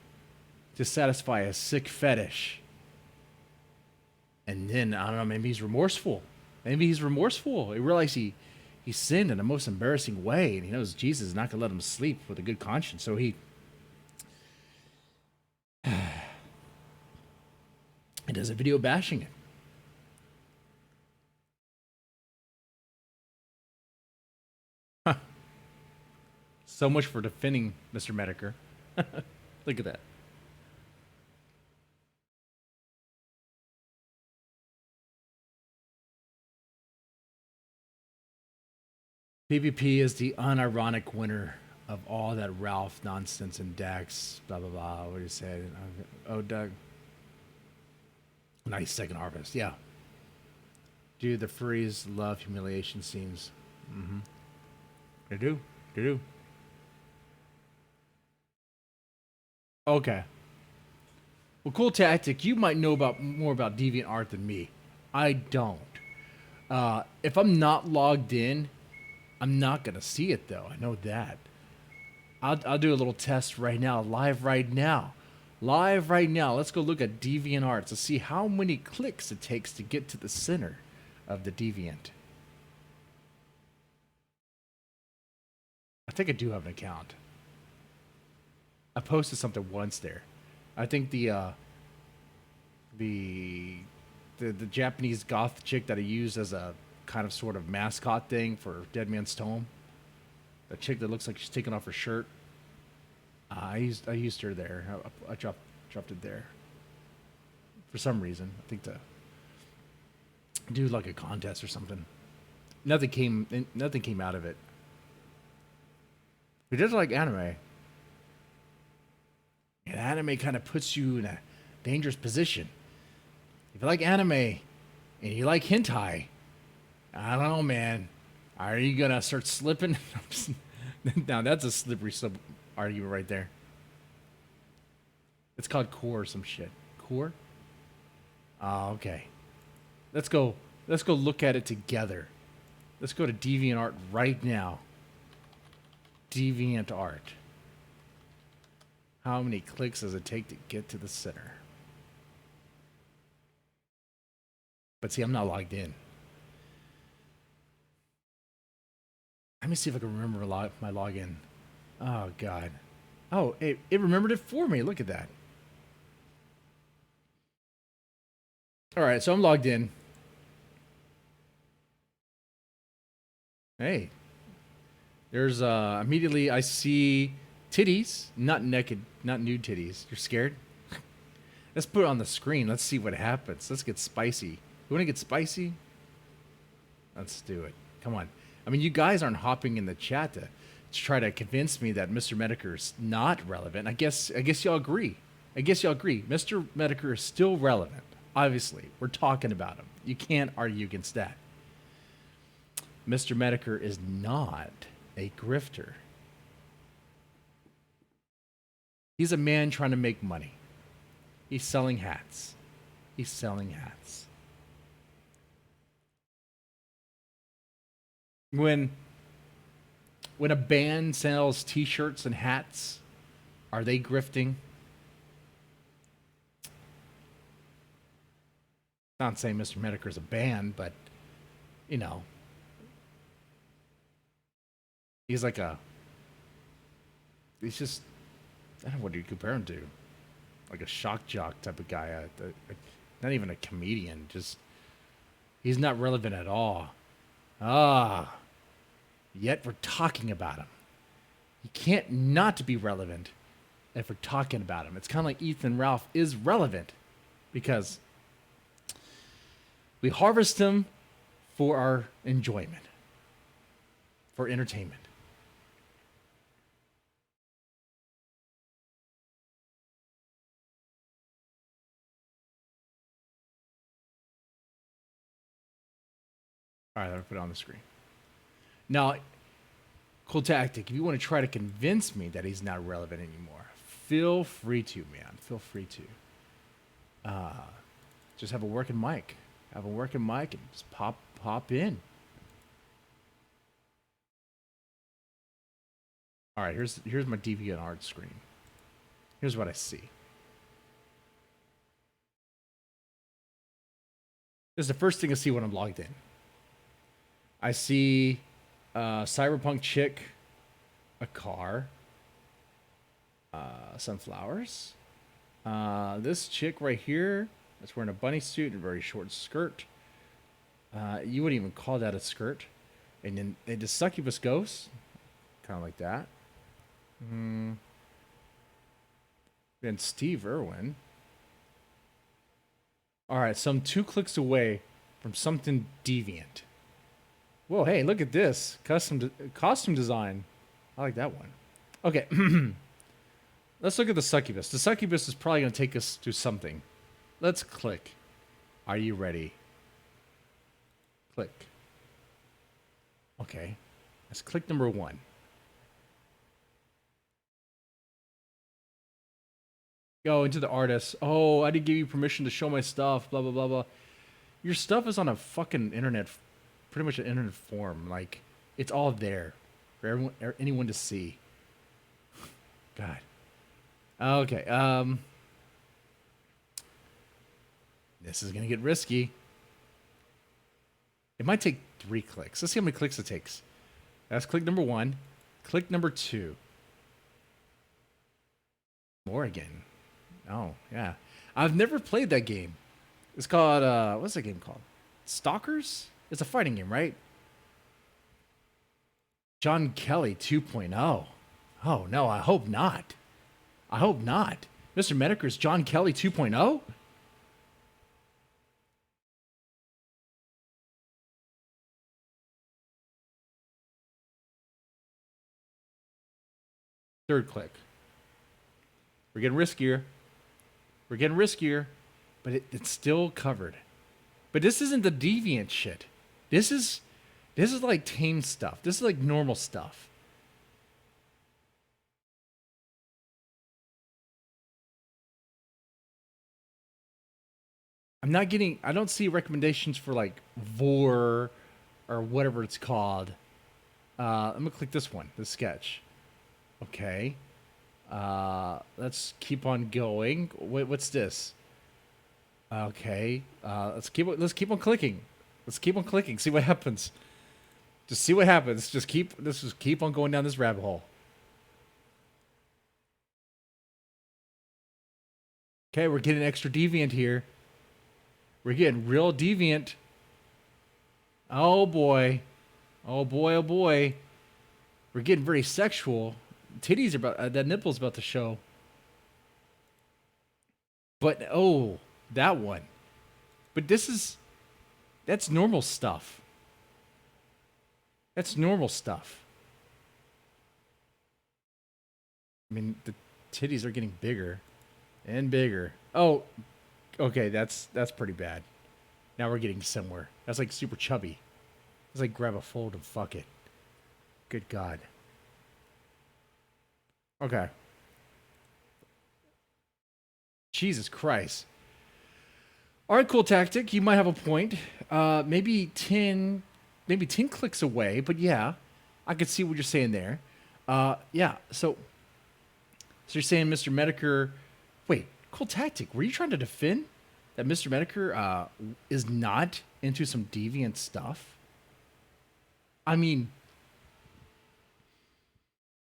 to satisfy a sick fetish? And then, I don't know, maybe he's remorseful. He realized he sinned in the most embarrassing way, and he knows Jesus is not going to let him sleep with a good conscience. So he does a video bashing it. So much for defending Mr. Metokur. Look at that. PvP is the unironic winner of all that Ralph nonsense and Dax, blah, blah, blah. What do you say? Oh, Doug. Nice second harvest. Yeah. Dude, the furries love humiliation scenes. Mm-hmm. They do. They do. Okay. Well, cool tactic. You might know about more about DeviantArt than me. I don't. If I'm not logged in, I'm not gonna see it though. I know that. I'll do a little test right now, live right now. Live right now. Let's go look at DeviantArt to see how many clicks it takes to get to the center of the Deviant. I think I do have an account. I posted something once there. I think the Japanese goth chick that I used as a kind of sort of mascot thing for Dead Man's Tome. The chick that looks like she's taking off her shirt. I used her there. I dropped it there. For some reason, I think to do like a contest or something. Nothing came out of it. Who does like anime? And anime kind of puts you in a dangerous position. If you like anime and you like hentai, I don't know, man. Are you gonna start slipping? Now that's a slippery argument right there. It's called core or some shit. Core? Oh, okay. Let's go look at it together. Let's go to DeviantArt right now. DeviantArt. How many clicks does it take to get to the center? But see, I'm not logged in. Let me see if I can remember my login. Oh, God. Oh, it remembered it for me. Look at that. All right, so I'm logged in. Hey. There's, immediately I see titties. Not naked, not nude titties. You're scared? Let's put it on the screen. Let's see what happens. Let's get spicy. You want to get spicy? Let's do it. Come on. I mean, you guys aren't hopping in the chat to try to convince me that Mr. Metokur is not relevant. I guess y'all agree. Mr. Metokur is still relevant. Obviously, we're talking about him. You can't argue against that. Mr. Metokur is not a grifter. He's a man trying to make money. He's selling hats. When a band sells t-shirts and hats, are they grifting? Not saying Mr. Metokur is a band, but you know, he's just, I don't know, what do you compare him to? Like a shock jock type of guy. Not even a comedian. Just, he's not relevant at all. Yet we're talking about him. He can't not be relevant if we're talking about him. It's kind of like Ethan Ralph is relevant because we harvest him for our enjoyment, for entertainment. All right, I'll put it on the screen. Now, cool tactic. If you want to try to convince me that he's not relevant anymore, feel free to, man. Feel free to. Just have a working mic. Have a working mic and just pop in. All right, here's my DeviantArt screen. Here's what I see. This is the first thing I see when I'm logged in. I see cyberpunk chick, a car, sunflowers. This chick right here that's wearing a bunny suit and a very short skirt. You wouldn't even call that a skirt. And then the succubus ghost, kind of like that. And Steve Irwin. All right, so I'm 2 clicks away from something deviant. Whoa, hey, look at this. Costume design. I like that one. Okay. Let's look at the succubus. The succubus is probably going to take us to something. Let's click. Are you ready? Click. Okay. Let's click number 1. Go into the artist. Oh, I didn't give you permission to show my stuff. Blah, blah, blah, blah. Your stuff is on a fucking internet, pretty much an internet form. Like, it's all there for anyone to see. God. Okay. This is gonna get risky. It might take 3 clicks. Let's see how many clicks it takes. That's click number 1. Click number 2. More again. Oh, yeah. I've never played that game. It's called, what's that game called? Stalkers? It's a fighting game, right? John Kelly 2.0. Oh, no, I hope not. I hope not. Mr. Metokur's John Kelly 2.0? Third click. We're getting riskier. We're getting riskier. But it's still covered. But this isn't the deviant shit. This is like tame stuff. This is like normal stuff. I don't see recommendations for like vor or whatever it's called. I'm gonna click this one, the sketch. Okay. Let's keep on going. What's this? Okay. Let's keep on clicking. Let's keep on clicking. See what happens. Just see what happens. Just keep on going down this rabbit hole. Okay, we're getting extra deviant here. We're getting real deviant. Oh boy. Oh boy, oh boy. We're getting very sexual. Titties are about that nipple's about to show. But oh, that one. But that's normal stuff. That's normal stuff. I mean, the titties are getting bigger and bigger. Oh, okay, that's pretty bad. Now we're getting somewhere. That's like super chubby. It's like grab a fold and fuck it. Good God. Okay. Jesus Christ. All right, cool tactic. You might have a point. Maybe 10 clicks away, but yeah, I could see what you're saying there. Yeah. So you're saying Mr. Metokur? Wait, cool tactic. Were you trying to defend that Mr. Metokur is not into some deviant stuff? I mean,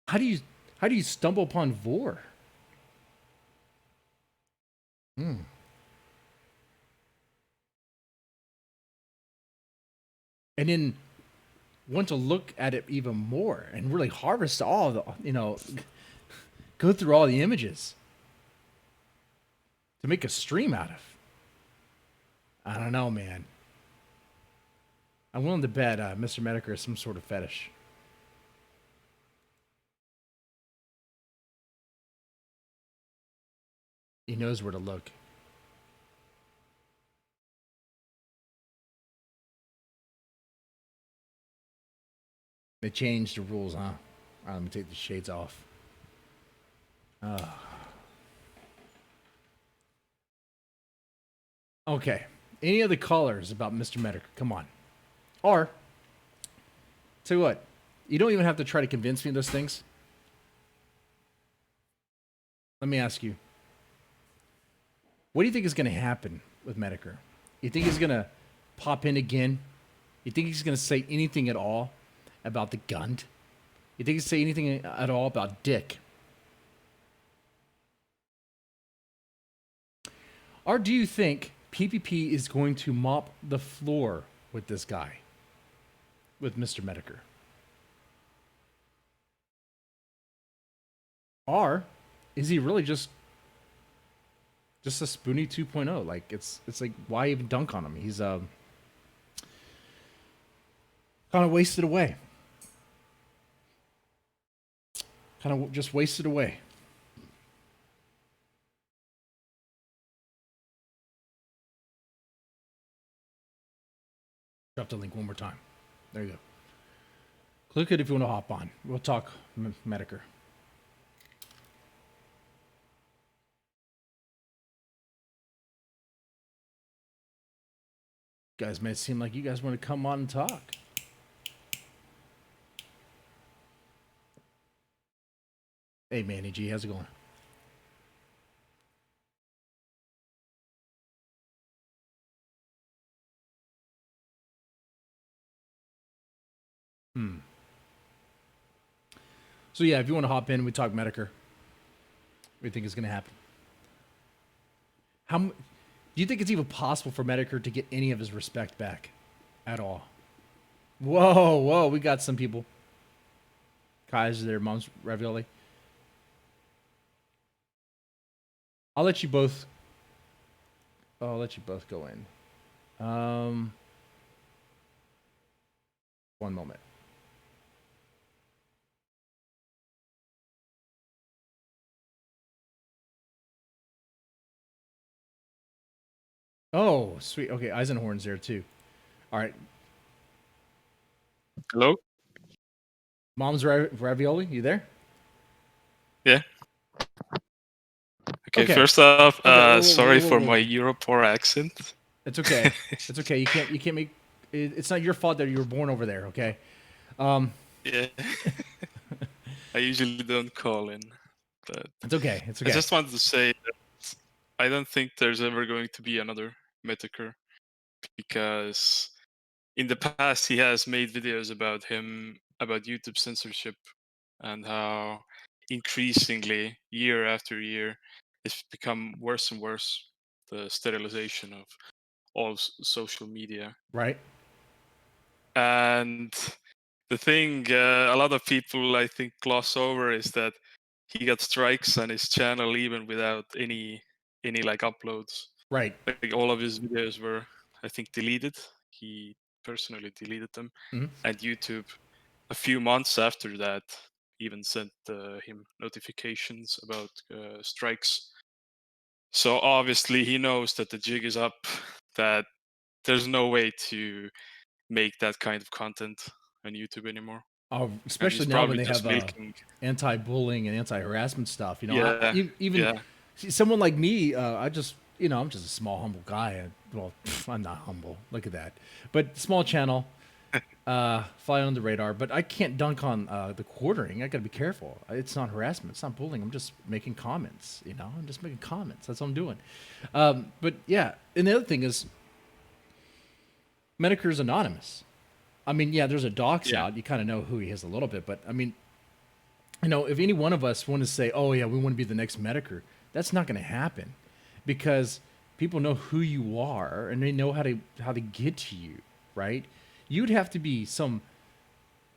how do you stumble upon vor? And then want to look at it even more and really harvest all the, go through all the images to make a stream out of. I don't know, man. I'm willing to bet Mr. Metokur is some sort of fetish. He knows where to look. They changed the rules, huh? All right, let me take the shades off. Okay. Any other callers about Mr. Metokur? Come on. Or, tell you what, you don't even have to try to convince me of those things. Let me ask you. What do you think is going to happen with Metokur? You think he's going to pop in again? You think he's going to say anything at all about the gun? You think he's say anything at all about Dick? Or do you think PPP is going to mop the floor with this guy? With Mr. Metokur? Or is he really just a Spoonie 2.0? Like, it's like, why even dunk on him? He's Kind of wasted away. Kind of just wasted away. Drop the link one more time. There you go. Click it if you want to hop on. We'll talk Metokur. Guys, may it seem like you guys want to come on and talk. Hey, Manny G, how's it going? So yeah, if you want to hop in, we talk Metokur. What do you think is going to happen? Do you think it's even possible for Metokur to get any of his respect back at all? Whoa, we got some people. Kai's there, Mom's Ravioli. I'll let you both go in. One moment. Oh, sweet. Okay, Eisenhorn's there too. All right. Hello? Mom's Ravioli, you there? Yeah. Okay, first off, sorry for my Europor accent. It's okay. It's okay. You can't make it's not your fault that you were born over there, okay? Yeah. I usually don't call in, but it's okay. It's okay. I just wanted to say that I don't think there's ever going to be another Metokur, because in the past he has made videos about YouTube censorship and how increasingly year after year it's become worse and worse, the sterilization of all social media. Right. And the thing a lot of people I think gloss over is that he got strikes on his channel even without any like uploads. Right. Like all of his videos were, I think, deleted. He personally deleted them. Mm-hmm. And YouTube, a few months after that, even sent him notifications about strikes. So obviously he knows that the jig is up, that there's no way to make that kind of content on YouTube anymore. Oh, especially now when they have milking... anti-bullying and anti-harassment stuff. You know, yeah, even someone like me, I'm just a small, humble guy. Well, I'm not humble. Look at that. But small channel, fly on the radar. But I can't dunk on the quartering. I got to be careful. It's not harassment. It's not bullying. I'm just making comments. You know, I'm just making comments. That's what I'm doing. But yeah, and the other thing is, Metokur's anonymous. I mean, yeah, there's a dox out. You kind of know who he is a little bit. But, I mean, you know, if any one of us want to say, oh, yeah, we want to be the next Metokur, that's not going to happen, because people know who you are and they know how to get to you, right? You'd have to be some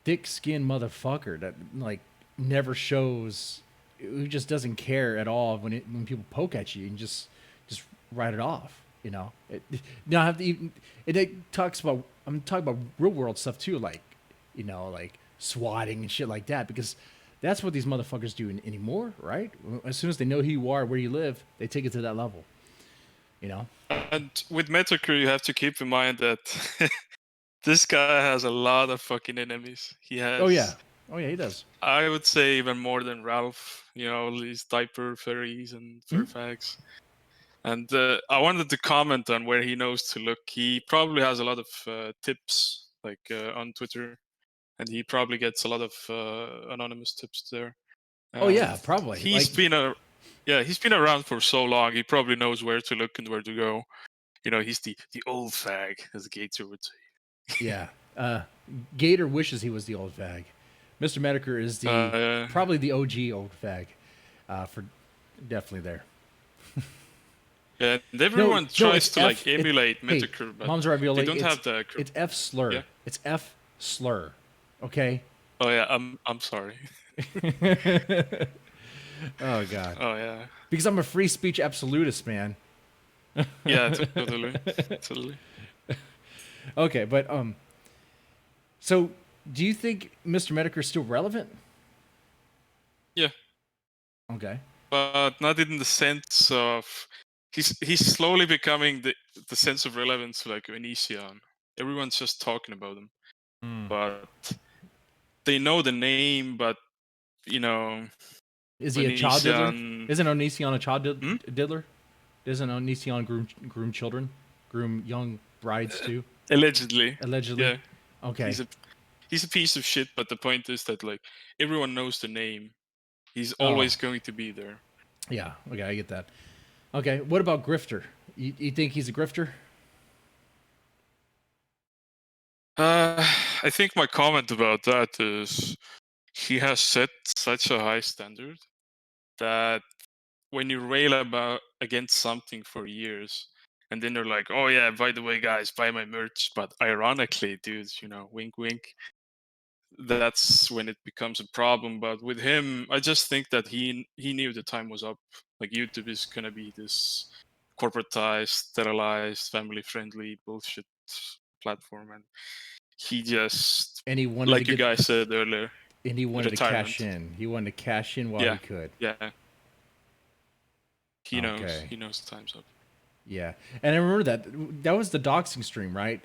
thick-skinned motherfucker that, like, never shows, who just doesn't care at all when people poke at you and just write it off. You know, now I have to even. It talks about. I'm talking about real world stuff too, like, you know, like swatting and shit like that, because that's what these motherfuckers do anymore, right? As soon as they know who you are, where you live, they take it to that level. You know. And with Metokur, you have to keep in mind that this guy has a lot of fucking enemies. He has. Oh yeah, he does. I would say even more than Ralph. You know, these diaper furries and fur fags. And I wanted to comment on where he knows to look. He probably has a lot of tips, like on Twitter, and he probably gets a lot of anonymous tips there. Oh yeah, probably. He's been around for so long. He probably knows where to look and where to go. You know, he's the old fag, as Gator would say. Yeah, Gator wishes he was the old fag. Mr. Metokur is the probably the OG old fag, for definitely there. Yeah, and everyone tries to like emulate Metokur, but Mom's Ravioli, they don't have the. It's F slur. Yeah? It's F slur. Okay. Oh yeah, I'm sorry. Oh god. Oh yeah. Because I'm a free speech absolutist, man. Yeah, totally. Okay, but So, do you think Mr. Metokur is still relevant? Yeah, Okay. but not in the sense of he's slowly becoming the sense of relevance like Onision. Everyone's just talking about him, but they know the name. But you know, Is he a child diddler? Onision. Isn't Onision a child Hmm? diddler? Doesn't Onision groom children, groom young brides too? Allegedly, Allegedly. yeah. Okay. He's a piece of shit. But the point is that like everyone knows the name. He's Oh. always going to be there. Yeah. Okay, I get that. Okay. What about Grifter? You think he's a grifter? I think my comment about that is he has set such a high standard that when you rail about against something for years, and then they're like, "Oh yeah, by the way, guys, buy my merch," but ironically, dudes, wink, wink. That's when it becomes a problem. But with him, I just think that he knew the time was up. Like YouTube is gonna be this corporatized, sterilized, family-friendly bullshit platform, and he just, And he wanted to like you get. guys said earlier, And he wanted to cash retirement. in. He wanted to cash in while Yeah, he could. yeah. He knows. Okay. He knows time's up. Yeah, and I remember that was the doxing stream, right?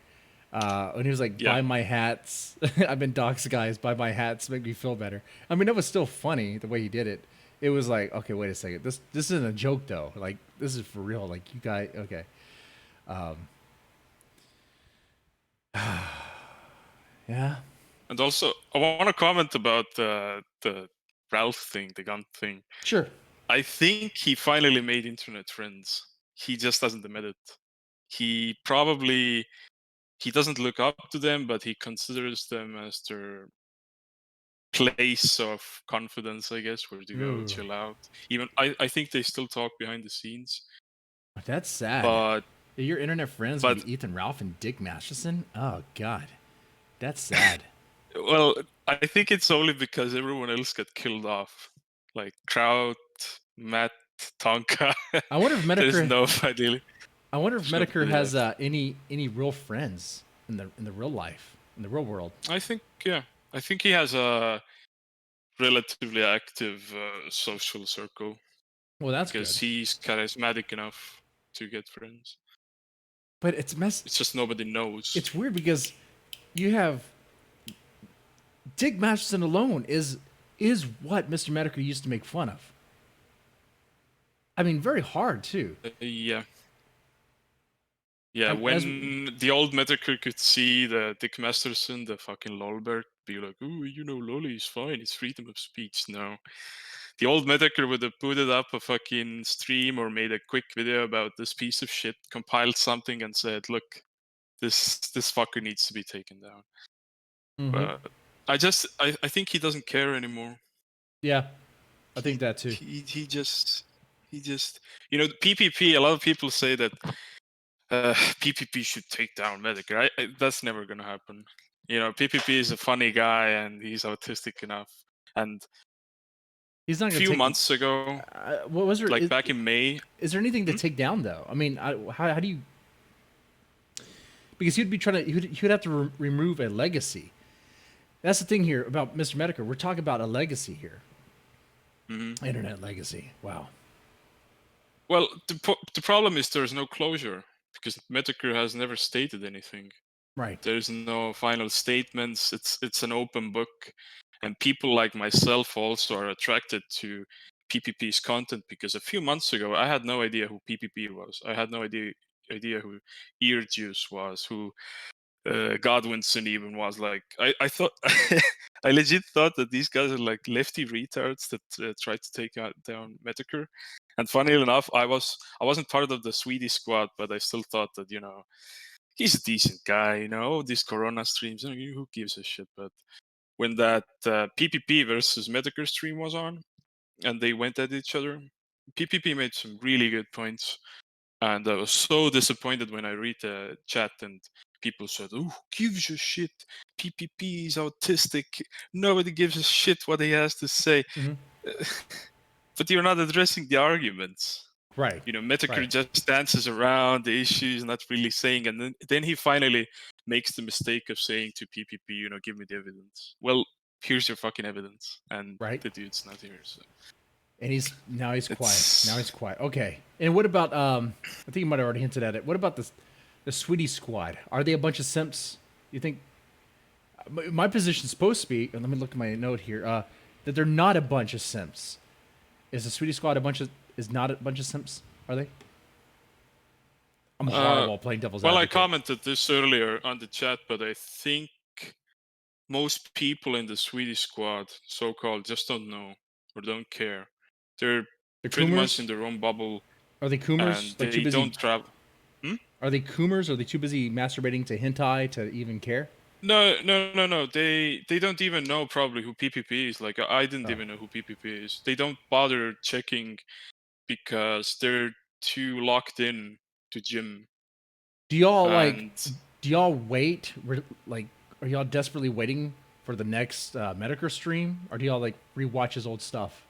When he was like, Yeah. "Buy my hats." I've been doxed, guys. Buy my hats, make me feel better. I mean, that was still funny the way he did it. It was like, okay, wait a second. This isn't a joke though. Like, this is for real. Like, you guys, okay. Yeah. And also, I want to comment about the Ralph thing, the gun thing. Sure. I think he finally made internet friends. He just doesn't admit it. He doesn't look up to them, but he considers them as their place of confidence, I guess, where to go Ooh. chill out. Even I think they still talk behind the scenes. That's sad. But Your internet friends but- would be Ethan Ralph and Dick Masterson. Oh God, that's sad. well, I think it's only because everyone else got killed off, like Kraut, Matt, Tonka. I wonder if There's Metokur. nobody. I wonder if There's Metokur nobody has left. any real friends in the real life, in the real world. I think he has a relatively active social circle Well, that's good. because he's charismatic enough to get friends. But it's It's just nobody knows. It's weird because you have Dick Masterson alone is what Mr. Metokur used to make fun of. I mean, very hard too. Yeah. Yeah, As- when the old Metokur could see the Dick Masterson, the fucking lolbert, be like, "Ooh, lolly is fine, it's freedom of speech." No. The old Metokur would have put it up a fucking stream or made a quick video about this piece of shit, compiled something and said, "Look, this fucker needs to be taken down." But I think he doesn't care anymore. Yeah, I think that too. He just PPP. A lot of people say that PPP should take down Metokur. That's never gonna happen. PPP is a funny guy and he's autistic enough. And He's not a going to few take. months ago, What was there? like back in May, Is there anything to take down though? I mean, how do you? Because he'd be trying to. He'd have to remove a legacy. That's the thing here about Mr. Metokur. We're talking about a legacy here. Internet legacy. Wow. well, the problem is there's no closure because Metokur has never stated anything. Right. There's no final statements. It's an open book, and people like myself also are attracted to PPP's content because a few months ago I had no idea who PPP was. I had no idea who Ear Juice was, who Godwinson even was. Like I thought, I legit thought that these guys are like lefty retards that tried to take down Metokur. And funny enough, I wasn't part of the Sweety squad, but I still thought that he's a decent guy. These Corona streams, who gives a shit? But when that PPP versus Metokur stream was on, and they went at each other, PPP made some really good points. And I was so disappointed when I read the chat and people said, "Oh, gives a shit. PPP is autistic. Nobody gives a shit what he has to say." But you're not addressing the arguments. Right. Metokur Right. just dances around the issues, not really saying, and then he finally makes the mistake of saying to PPP, give me the evidence. Well, here's your fucking evidence, and Right. the dude's not here. So And he's quiet. Now he's it's quiet. Okay. And what about I think you might have already hinted at it. What about the Sweety squad? Are they a bunch of simps? You think my position's supposed to be, and let me look at my note here, that they're not a bunch of simps. Is the Sweety squad not a bunch of simps? Are they? I'm horrible at playing devil's well, I advocate. commented this earlier on the chat, but I think most people in the Swedish squad, so-called, just don't know or don't care. They're They're pretty much in coomers? their own bubble, Are they coomers? and Like too they busy? don't travel. Are they coomers? Are they too busy masturbating to hentai to even care? No. They don't even know probably who PPP is. Like I didn't Oh. even know who PPP is. They don't bother checking because they're too locked in to gym. Do y'all And Do y'all wait? Like, are y'all desperately waiting for the next Metokur stream, or do y'all like rewatch his old stuff?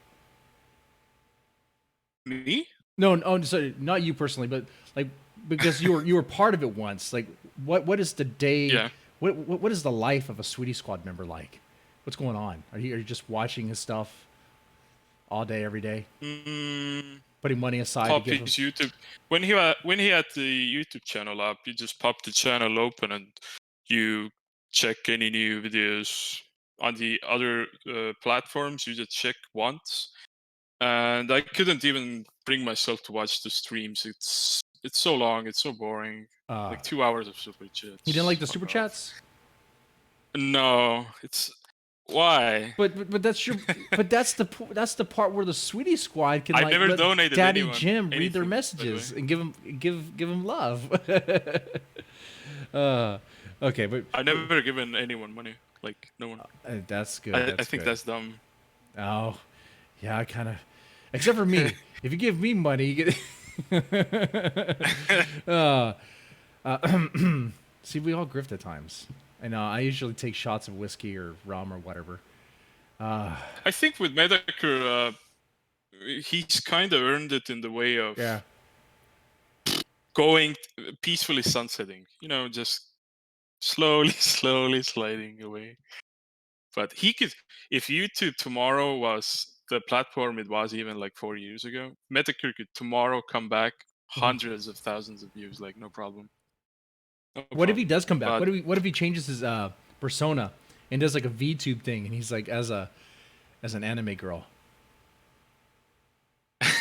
me? No, no, sorry, not you personally, but like because you were part of it once. Like, what is the day? Yeah. What is the life of a Sweetie Squad member like? What's going on? Are you just watching his stuff all day, every day, putting money aside to Pop give him? his YouTube when he had the YouTube channel up. You just pop the channel open and you check any new videos. On the other platforms, you just check once. And I couldn't even bring myself to watch the streams. It's so long. It's so boring. Like 2 hours of super chats. You didn't like the Fuck super off. chats? No, it's why? But that's your that's the part where the Sweetie Squad can I like never let donated Daddy anyone Jim read their anything, by the messages way. and give him love. Okay, but I've never given anyone money. Like no one. that's good. I That's think good. that's dumb. Oh, yeah, I kind of. Except for me, if you give me money, you get. See, we all grift at times. I know. I usually take shots of whiskey or rum or whatever. I think with Metokur, he's kind of earned it in the way of Yeah. going peacefully sunsetting. Just slowly, slowly sliding away. But he could, if YouTube tomorrow was the platform it was even like 4 years ago, Metokur could tomorrow come back hundreds of thousands of views, like no problem. No What if he problem. does come back? But What if he changes his persona and does like a VTube thing and he's like as an anime girl?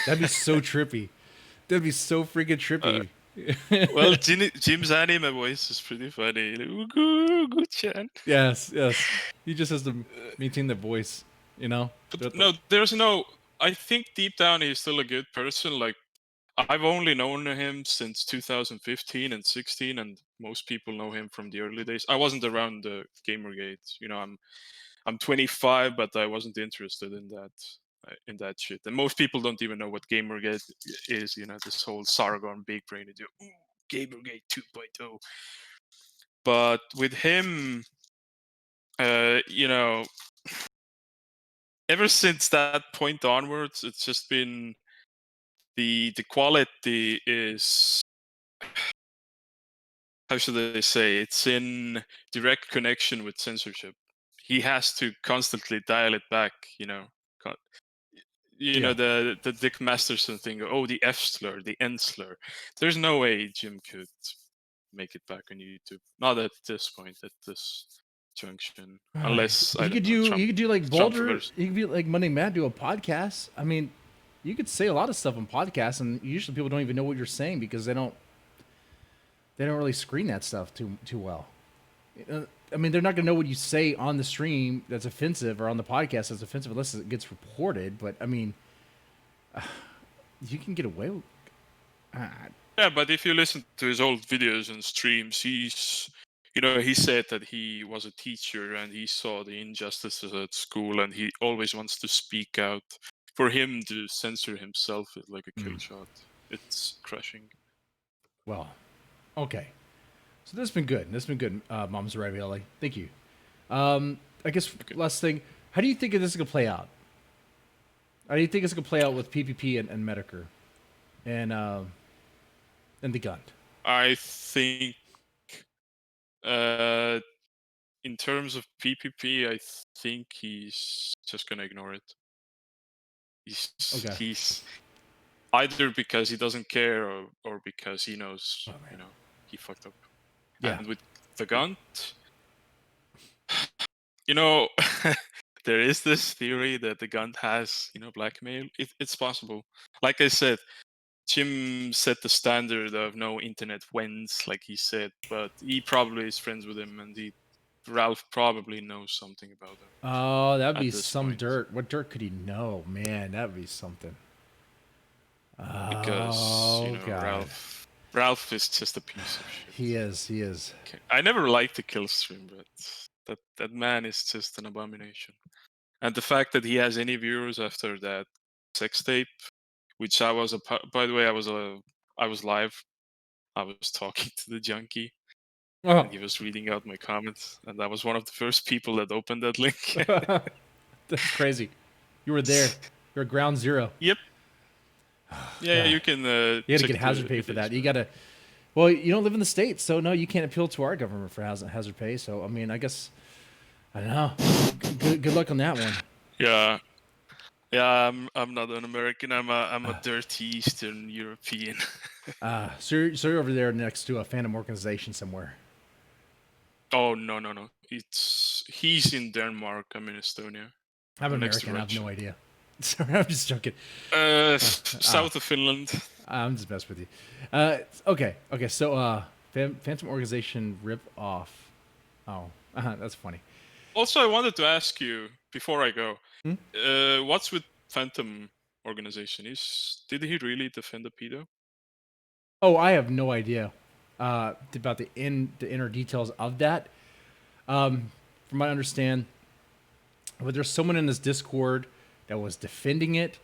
That'd be so trippy. That'd be so freaking trippy. well, Jim's anime voice is pretty funny. Good chan. Yes. He just has to maintain the voice, you know. But no, there's no. I think deep down he's still a good person. Like I've only known him since 2015 and 16, and most people know him from the early days. I wasn't around the Gamergate. I'm 25, but I wasn't interested in that shit. And most people don't even know what Gamergate is. This whole Sargon big brain idea. Gamergate 2.0. But with him, ever since that point onwards, it's just been the quality is, how should I say, it's in direct connection with censorship. He has to constantly dial it back, Co- Yeah. the Dick Masterson thing. Oh, the F slur, the N slur. There's no way Jim could make it back on YouTube. Not at this point, at this junction, unless I You don't could know, do Trump. you could do like Trump Boulder. forgets. You could be like Monday Matt do a podcast. I mean, you could say a lot of stuff on podcasts, and usually people don't even know what you're saying because they don't really screen that stuff too well. I mean, they're not gonna know what you say on the stream that's offensive or on the podcast that's offensive unless it gets reported. But I mean, you can get away with. Yeah, but if you listen to his old videos and streams, he said that he was a teacher and he saw the injustices at school and he always wants to speak out. For him to censor himself is like a kill shot. It's crushing. Well, okay. So this has been good. This has been good, Mom's Ravioli. Thank you. I guess last thing, how do you think this is gonna play out? How do you think it's gonna play out with PPP and Metokur and the gun. I think uh, in terms of PPP, I think he's just gonna ignore it. Okay. He's either because he doesn't care or because he knows, Oh, man. he fucked up. Yeah. And with the gun, you know, there is this theory that the gun has, blackmail. It's possible. Like I said, Jim set the standard of no internet wins, like he said, but he probably is friends with him, and Ralph probably knows something about him Oh, that'd be at this some point. dirt. What dirt could he know? Man, that'd be something. Because Oh, God. Ralph is just a piece of shit. He is. Okay. I never liked the kill stream, but that man is just an abomination. And the fact that he has any viewers after that sex tape, which by the way, I was live. I was talking to the junkie, Oh, and he was reading out my comments, and I was one of the first people that opened that link. that's crazy. You were there. You're at ground zero. Yep. Yeah, God. you can. You got to check get hazard the pay for videos, that. You man. got to. Well, you don't live in the States, so no, you can't appeal to our government for hazard pay. So, I mean, I guess, I don't know. Good luck on that one. Yeah. Yeah, I'm not an American. I'm a dirty Eastern European. So you're over there next to a Phantom organization somewhere. Oh no. He's in Denmark. I'm in Estonia. I'm Next American. I have no direction. idea. Sorry, I'm just joking. South of Finland. I'm just messing with you. Okay. So, Phantom organization rip off. Oh, that's funny. Also, I wanted to ask you before I go. Hmm? What's with Phantom organization? Did he really defend the pedo? Oh, I have no idea about the inner details of that. From what I understand, but there's someone in this Discord that was defending it,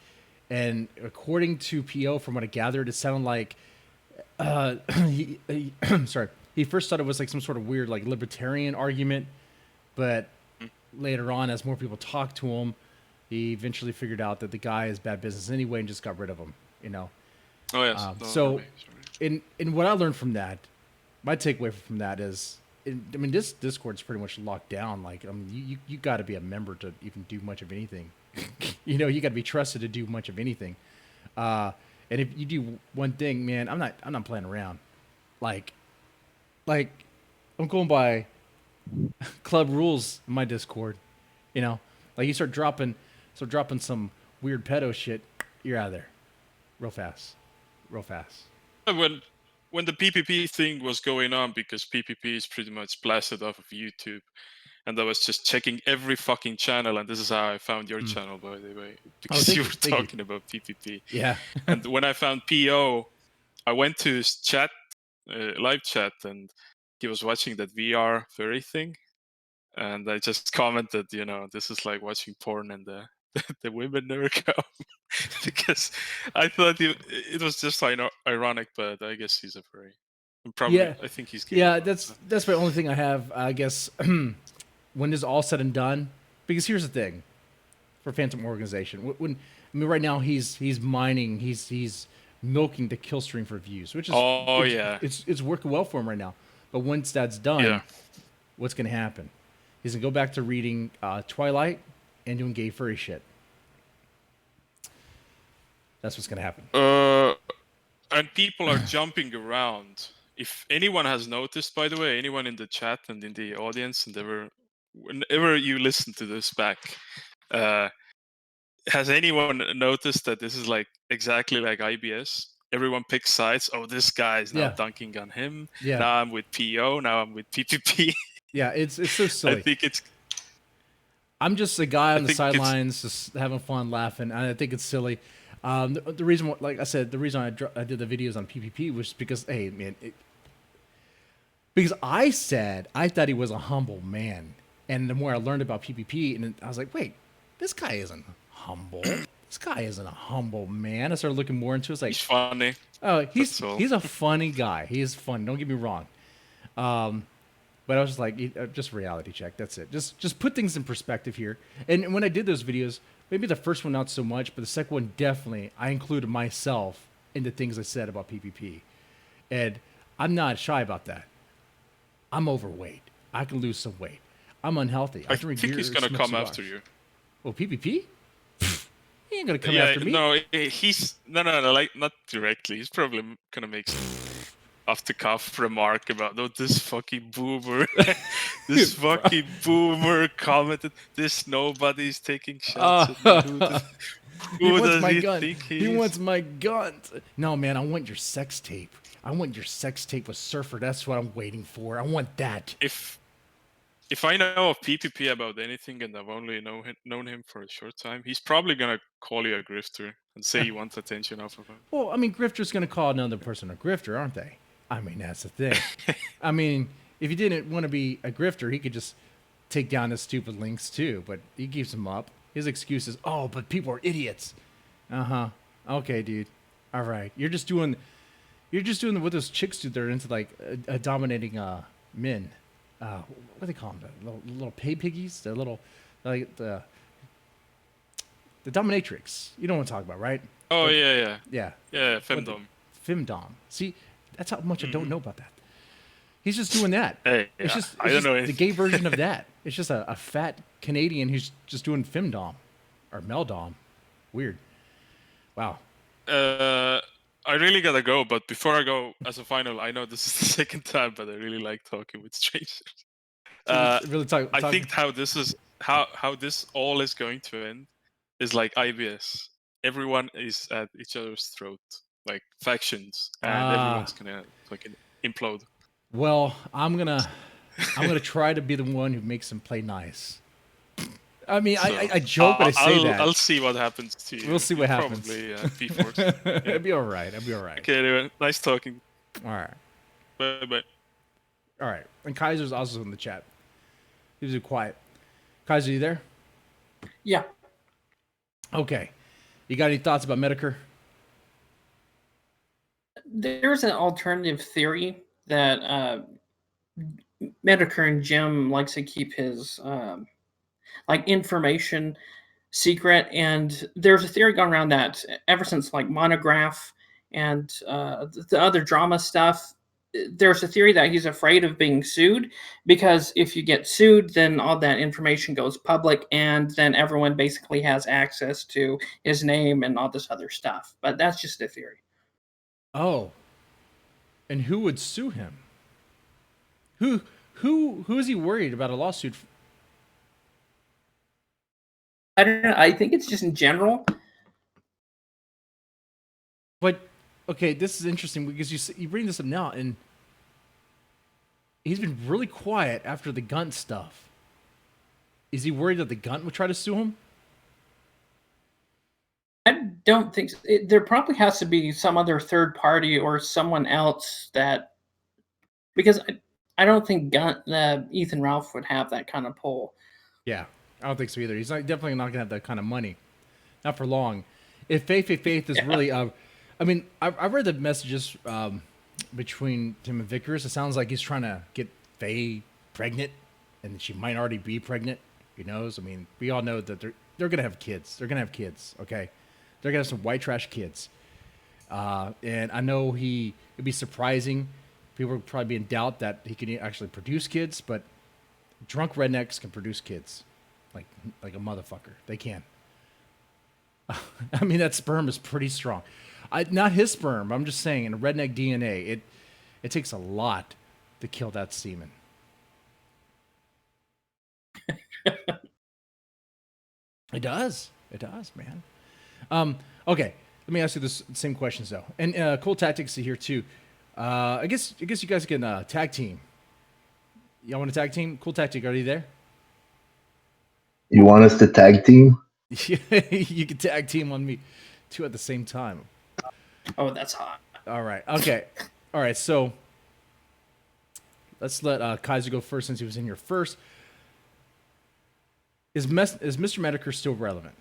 and according to PO, from what I gathered, it sounded like sorry, he first thought it was like some sort of weird like libertarian argument, but later on, as more people talked to him, he eventually figured out that the guy is bad business anyway and just got rid of him. Oh yes. So, in what I learned from that, my takeaway from that is, this Discord's pretty much locked down. Like, you got to be a member to even do much of anything. You got to be trusted to do much of anything. And if you do one thing, man, I'm not playing around. Like, I'm going by club rules in my Discord. Like you start dropping some weird pedo shit, you're out of there, real fast. When the PPP thing was going on, because PPP is pretty much blasted off of YouTube, and I was just checking every fucking channel, and this is how I found your channel, by the way, because thank you you, were thank you. talking about PPP. Yeah. And when I found PO, I went to his chat, live chat, and he was watching that VR furry thing, and I just commented, this is like watching porn, and the women never come, because I thought it was just ironic, but I guess he's a furry. Yeah. I think he's gay. Yeah, that's my only thing I have, I guess. When this is all said and done, because here's the thing, for Phantom Organization, right now he's mining, he's milking the kill stream for views, which is it's working well for him right now. But once that's done, what's gonna happen? He's gonna go back to reading Twilight and doing gay furry shit. That's what's gonna happen. And people are jumping around. If anyone has noticed, by the way, anyone in the chat and in the audience, and whenever you listen to this back, has anyone noticed that this is like exactly like IBS? Everyone picks sides. Oh, this guy is now dunking on him. Yeah. Now I'm with PO. Now I'm with PPP. Yeah, it's so silly. I think I'm just a guy on the sidelines, just having fun, laughing. And I think it's silly. The reason, like I said, the reason I did the videos on PPP was because, hey, man, because I thought he was a humble man, and the more I learned about PPP, and I was like, wait, this guy isn't humble. This guy isn't a humble man. I started looking more into it. It's like, he's funny. Oh, he's a funny guy. He is fun. Don't get me wrong. But I was just like, just reality check. That's it. Just put things in perspective here. And when I did those videos, maybe the first one not so much, but the second one definitely, I included myself in the things I said about PvP. And I'm not shy about that. I'm overweight. I can lose some weight. I'm unhealthy. I drink think beer, he's gonna smoke come cigars. after you. Well, PvP? He ain't gonna come Yeah, after me. no, he's no, like not directly. He's probably gonna make some off-the-cuff remark about, oh, this fucking boomer, this fucking boomer commented, this nobody's taking shots at me. He Who wants does my he gun. think he He is? wants my gun. No, man, I want your sex tape. I want your sex tape with Surfer. That's what I'm waiting for. I want that. If I know of PPP about anything and I've only known him for a short time, he's probably gonna call you a grifter and say you want attention off of him. Well, I mean, Grifter's going to call another person a grifter, aren't they? I mean, that's the thing. I mean, if he didn't want to be a grifter, he could just take down his stupid links too, but he keeps them up. His excuse is, oh, but people are idiots. Uh-huh. Okay, dude. All right. You're just doing what those chicks do. They're into like dominating men. What do they call them? The little pay piggies? The little, like the dominatrix. You know what I'm talking about, right? Oh, Like, yeah. Yeah. Yeah, femdom. Femdom. See, that's how much I don't know about that. He's just doing that. Hey, It's yeah, just, I don't know the anything. gay version of that. It's just a fat Canadian who's just doing femdom or meldom. Weird. Wow. I really gotta go, but before I go, as a final, I know this is the second time, but I really like talking with strangers. So really I think how this all is going to end is like IBS. Everyone is at each other's throat, like factions, and everyone's gonna fucking implode. Well, I'm gonna try to be the one who makes them play nice. I mean, So, I joke when I say that. I'll see what happens to you. We'll see what happens. Probably P-Force. It'll be all right. I'll be all right. Okay, anyway, nice talking. All right. Bye. All right. And Kaiser's also in the chat. He was quiet. Kaiser, you there? Yeah. Okay. You got any thoughts about Metokur? There's an alternative theory that Metokur and Jim likes to keep his like information secret, and there's a theory going around that ever since like Monograph and the other drama stuff, there's a theory that he's afraid of being sued, because if you get sued, then all that information goes public, and then everyone basically has access to his name and all this other stuff. But that's just a theory. Oh. And who would sue him? Who is he worried about a lawsuit? I don't know. I think it's just in general. But okay, this is interesting because you bring this up now, and he's been really quiet after the Gunt stuff. Is he worried that the Gunt would try to sue him? I don't think so. There probably has to be some other third party or someone else that, because I don't think Ethan Ralph would have that kind of pull. Yeah, I don't think so either. He's definitely not gonna have that kind of money, not for long. If Faith is really, I mean, I read the messages between Tim and Vickers. It sounds like he's trying to get Faye pregnant, and she might already be pregnant. Who knows? I mean, we all know that they're gonna have kids. They're gonna have kids. Okay, they're gonna have some white trash kids. And I know it'd be surprising. People would probably be in doubt that he can actually produce kids, but drunk rednecks can produce kids, like a motherfucker. They can. I mean, that sperm is pretty strong. Not his sperm. I'm just saying, in redneck DNA, it takes a lot to kill that semen. It does, man. Okay, let me ask you this same questions though. And Cool Tactics are here too. I guess you guys can tag team. Y'all want to tag team? Cool Tactic, are you there? You want us to tag team? You can tag team on me, two at the same time. Oh, that's hot. All right. Okay. All right. So let's let Kaiser go first since he was in here first. Is Mr. Metokur still relevant?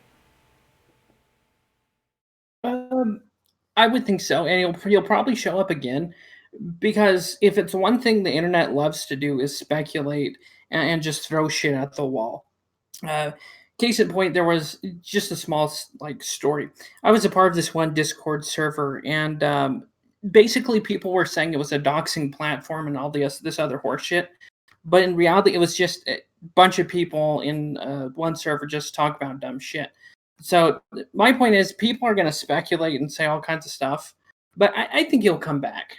I would think so, and he'll probably show up again, because if it's one thing the internet loves to do is speculate and just throw shit at the wall. case in point, there was just a small like story. I was a part of this one Discord server, and basically people were saying it was a doxing platform and all this other horse shit. But in reality, it was just a bunch of people in one server just talk about dumb shit. So my point is, people are going to speculate and say all kinds of stuff, but I think he'll come back.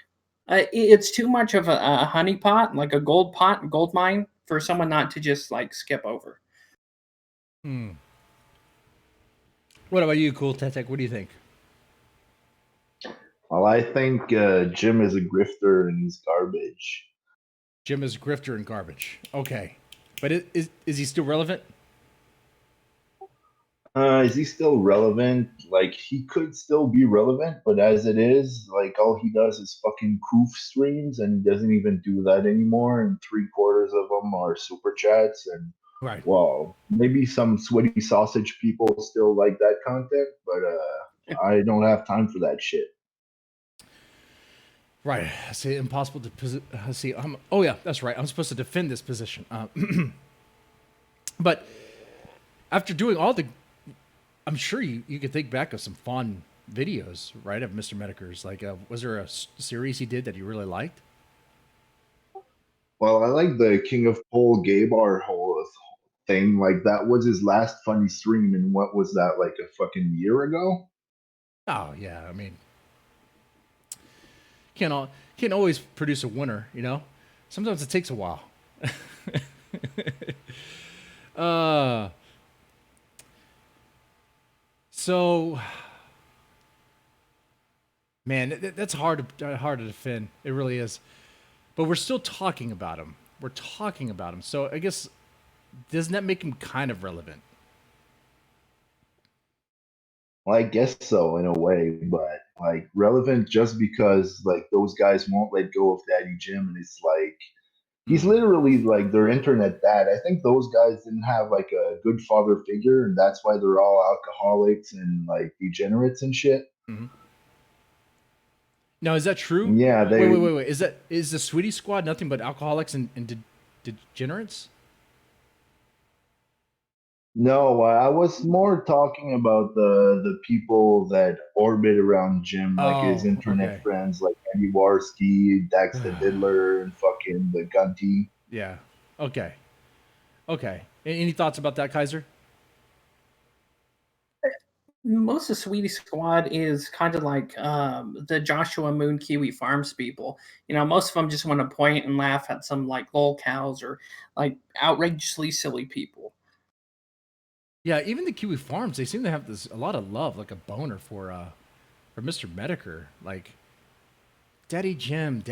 It's too much of a honey pot, like a gold pot, gold mine, for someone not to just like skip over. What about you, Cool Tetek? What do you think? Well, I think Jim is a grifter and he's garbage. Jim is grifter and garbage. Okay, but is he still relevant? Is he still relevant? Like, he could still be relevant, but as it is, like, all he does is fucking coof streams, and he doesn't even do that anymore. And 3/4 of them are super chats. And, Right. well, maybe some sweaty sausage people still like that content, but I don't have time for that shit. Right. See, impossible to see. Oh yeah, that's right. I'm supposed to defend this position. But after doing all the, I'm sure you could think back of some fun videos, right, of Mr. Metokur's. Like, was there a series he did that you really liked? Well, I like the King of Pole gay bar whole thing. Like, that was his last funny stream, and what was that, like a fucking year ago? Oh yeah, I mean, can't always produce a winner, you know. Sometimes it takes a while. So, man, that's hard to defend. It really is. But we're still talking about him. We're talking about him. So I guess, doesn't that make him kind of relevant? Well, I guess so in a way, but like relevant just because like those guys won't let go of Daddy Jim, and it's like he's literally like their internet dad. I think those guys didn't have like a good father figure, and that's why they're all alcoholics and like degenerates and shit. Mm-hmm. Now, is that true? Yeah, they. Wait. Is the Sweety Squad nothing but alcoholics and degenerates? No, I was more talking about the people that orbit around Jim, like his internet okay. friends, like Andy Warski, Dax the Diddler, and fucking the Gunty. Yeah. Okay. Any thoughts about that, Kaiser? Most of Sweetie Squad is kind of like the Joshua Moon Kiwi Farms people. You know, most of them just want to point and laugh at some like lol cows or like outrageously silly people. Yeah, even the Kiwi Farms, they seem to have a lot of love, like a boner for Mr. Metokur. Like, Daddy Jim.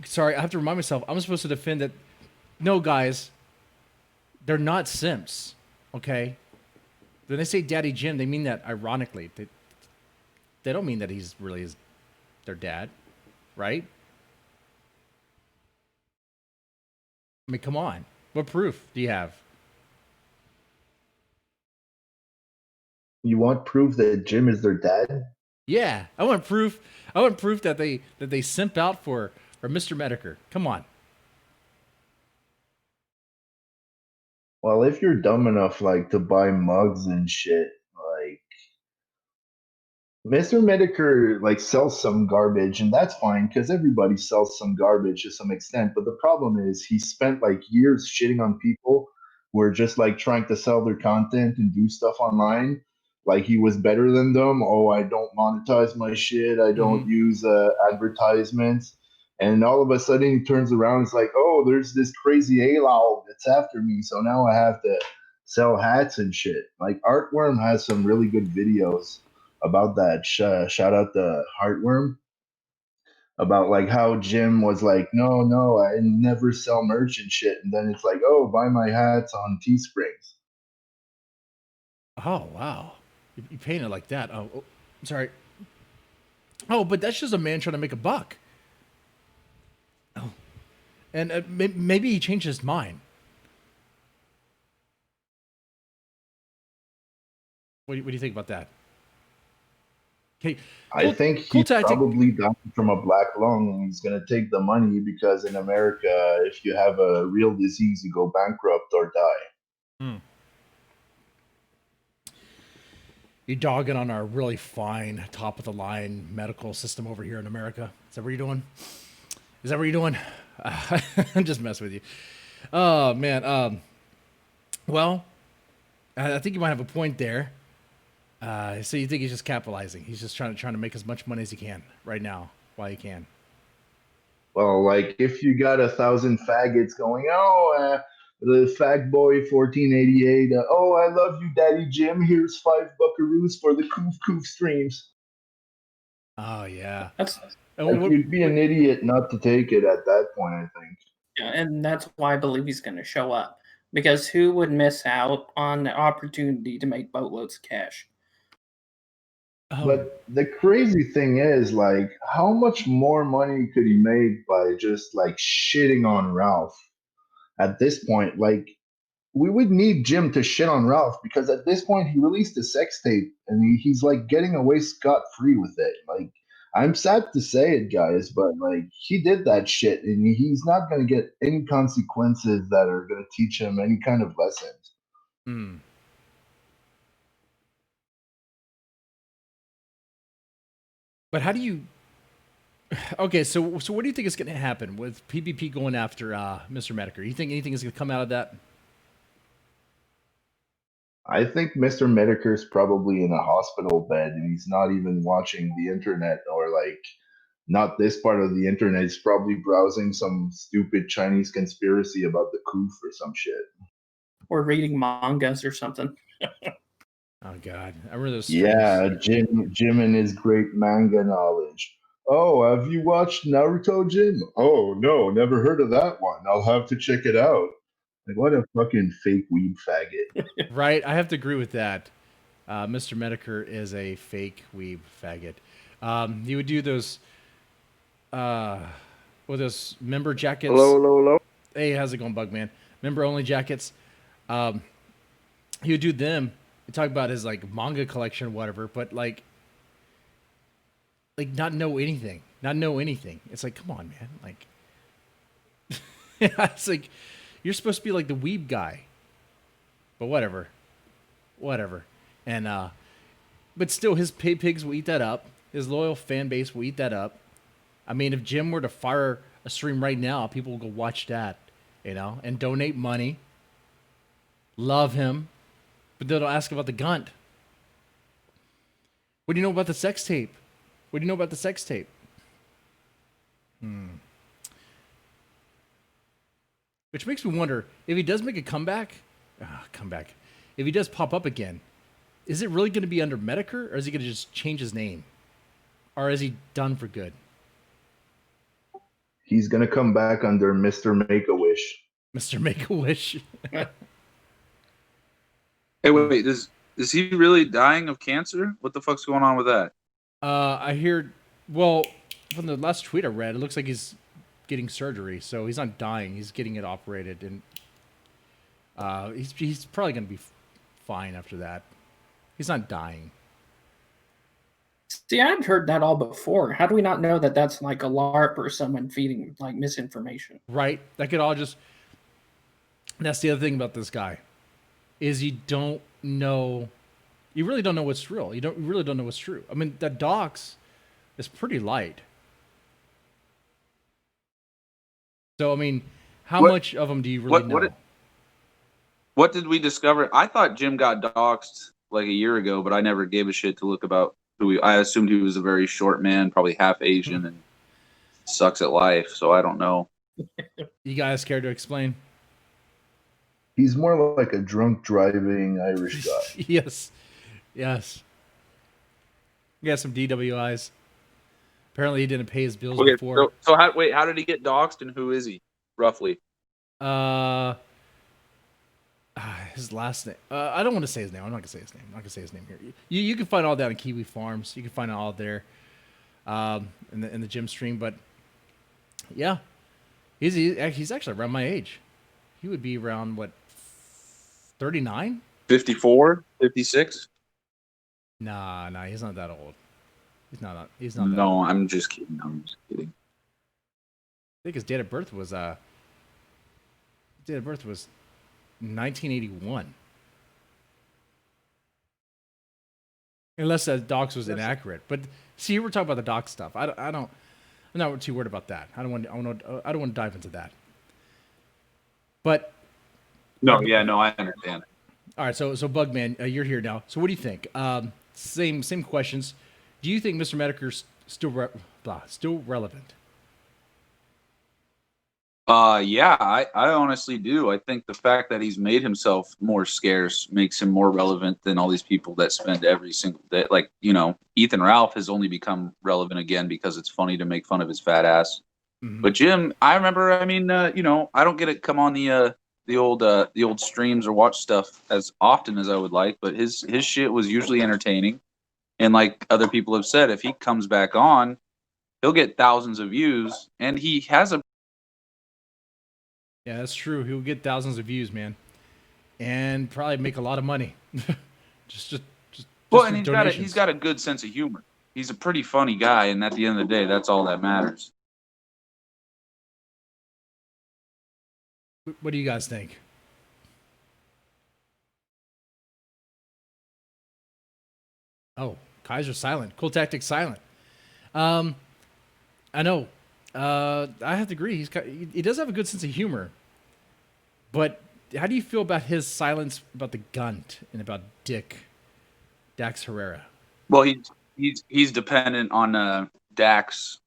Sorry, I have to remind myself, I'm supposed to defend that. No, guys, they're not simps, okay? When they say Daddy Jim, they mean that ironically. They don't mean that he's really their dad, right? I mean, come on. What proof do you have? You want proof that Jim is their dad? Yeah, I want proof. I want proof that they simp out for Mr. Metokur. Come on. Well, if you're dumb enough, like, to buy mugs and shit, like, Mr. Metokur, like, sells some garbage, and that's fine, because everybody sells some garbage to some extent, but the problem is he spent, like, years shitting on people who are just, like, trying to sell their content and do stuff online, like he was better than them. Oh, I don't monetize my shit, I don't use advertisements. And all of a sudden he turns around and it's like, oh, there's this crazy ALOL that's after me, so now I have to sell hats and shit. Like, Artworm has some really good videos about that. Shout out to Heartworm about like how Jim was like, no, I never sell merch and shit, and then it's like, oh, buy my hats on Teesprings. Oh wow, you paint it like that. Oh, sorry. Oh, but that's just a man trying to make a buck. Oh, and maybe he changed his mind. What do you think about that? Okay, I think he's probably dying from a black lung, and he's gonna take the money because in America, if you have a real disease, you go bankrupt or die. You dogging on our really fine, top of the line medical system over here in America? Is that what you're doing? Is that what you're doing? I'm just messing with you. Oh man. Well, I think you might have a point there. So you think he's just capitalizing? He's just trying to make as much money as he can right now while he can. Well, like if you got 1,000 faggots going, the fag boy 1488. Oh, I love you, Daddy Jim. Here's 5 buckaroos for the coof coof streams. Oh yeah. That's Like, you'd be an idiot not to take it at that point, I think. and that's why I believe he's going to show up, because who would miss out on the opportunity to make boatloads of cash? But the crazy thing is, like, how much more money could he make by just like shitting on Ralph at this point? Like, we would need Jim to shit on Ralph because at this point he released a sex tape and he's like getting away scot free with it. Like, I'm sad to say it, guys, but like he did that shit and he's not going to get any consequences that are going to teach him any kind of lessons. Hmm. But how do you? Okay, so what do you think is going to happen with PvP going after Mr. Metokur? You think anything is going to come out of that? I think Mr. Metokur's probably in a hospital bed and he's not even watching the internet or like not this part of the internet. He's probably browsing some stupid Chinese conspiracy about the coup or some shit. Or reading mangas or something. Oh God, I remember those streams. Yeah, Jim and his great manga knowledge. Oh, have you watched Naruto, Jim? Oh no, never heard of that one. I'll have to check it out. Like, what a fucking fake weeb faggot. Right, I have to agree with that. Mr. Metokur is a fake weeb faggot. He would do those, those member jackets. Hello. Hey, how's it going, Bugman? Member only jackets. He would do them. He talk about his like manga collection or whatever, but like not know anything. It's like, come on, man. Like, it's like you're supposed to be like the weeb guy, but whatever. And but still, his pigs will eat that up. His loyal fan base will eat that up. I mean, if Jim were to fire a stream right now, people will go watch that, and donate money. Love him, but they'll ask about the gunt. What do you know about the sex tape? Which makes me wonder if he does make a comeback. If he does pop up again, is it really going to be under Metokur, or is he going to just change his name, or is he done for good? He's gonna come back under Mr. Make-A-Wish. Mr. Make-A-Wish. Hey, wait, is he really dying of cancer? What the fuck's going on with that? I hear. Well, from the last tweet I read, it looks like he's getting surgery, so he's not dying. He's getting it operated, and he's probably gonna be fine after that. He's not dying. See, I'd heard that all before. How do we not know that that's like a LARP or someone feeding like misinformation? Right? That could all just. That's the other thing about this guy, is you don't know. You really don't know what's real. You really don't know what's true. I mean, that dox is pretty light. So I mean, how much of them do you really know? What did we discover? I thought Jim got doxxed like a year ago, but I never gave a shit to look about who he. I assumed he was a very short man, probably half Asian, and sucks at life. So I don't know. You guys care to explain? He's more like a drunk driving Irish guy. Yes. He got some DWIs. Apparently, he didn't pay his bills before. So how did he get doxxed, and who is he, roughly? His last name. I don't want to say his name. I'm not gonna say his name. Here. You can find all that on Kiwi Farms. You can find it all there, in the gym stream. But yeah, he's actually around my age. He would be around what, 39? 54, 56? Nah, he's not that old. He's not. No, I'm just kidding. I think his date of birth was 1981. Unless that docs was inaccurate. But see, we're talking about the doc stuff. I don't. I'm not too worried about that. I don't want to dive into that. But No, yeah, no, I understand. all right, so Bugman, you're here now. So what do you think? Same questions. Do you think Mr. Metokur's still relevant? Yeah, I honestly do. I think the fact that he's made himself more scarce makes him more relevant than all these people that spend every single day. Like, Ethan Ralph has only become relevant again because it's funny to make fun of his fat ass. Mm-hmm. But Jim, I remember. I mean, I don't get to come on the old streams or watch stuff as often as I would like. But his shit was usually entertaining, and like other people have said, if he comes back on, he'll get thousands of views, and he has a. Yeah, that's true. He'll get thousands of views, man, and probably make a lot of money. just Well, and he's got a good sense of humor. He's a pretty funny guy, and at the end of the day, that's all that matters. What do you guys think? Oh, Kaiser's silent. Cool tactic silent. I know. I have to agree. He does have a good sense of humor. But how do you feel about his silence about the Gunt and about Dax Herrera? Well, he's dependent on Dax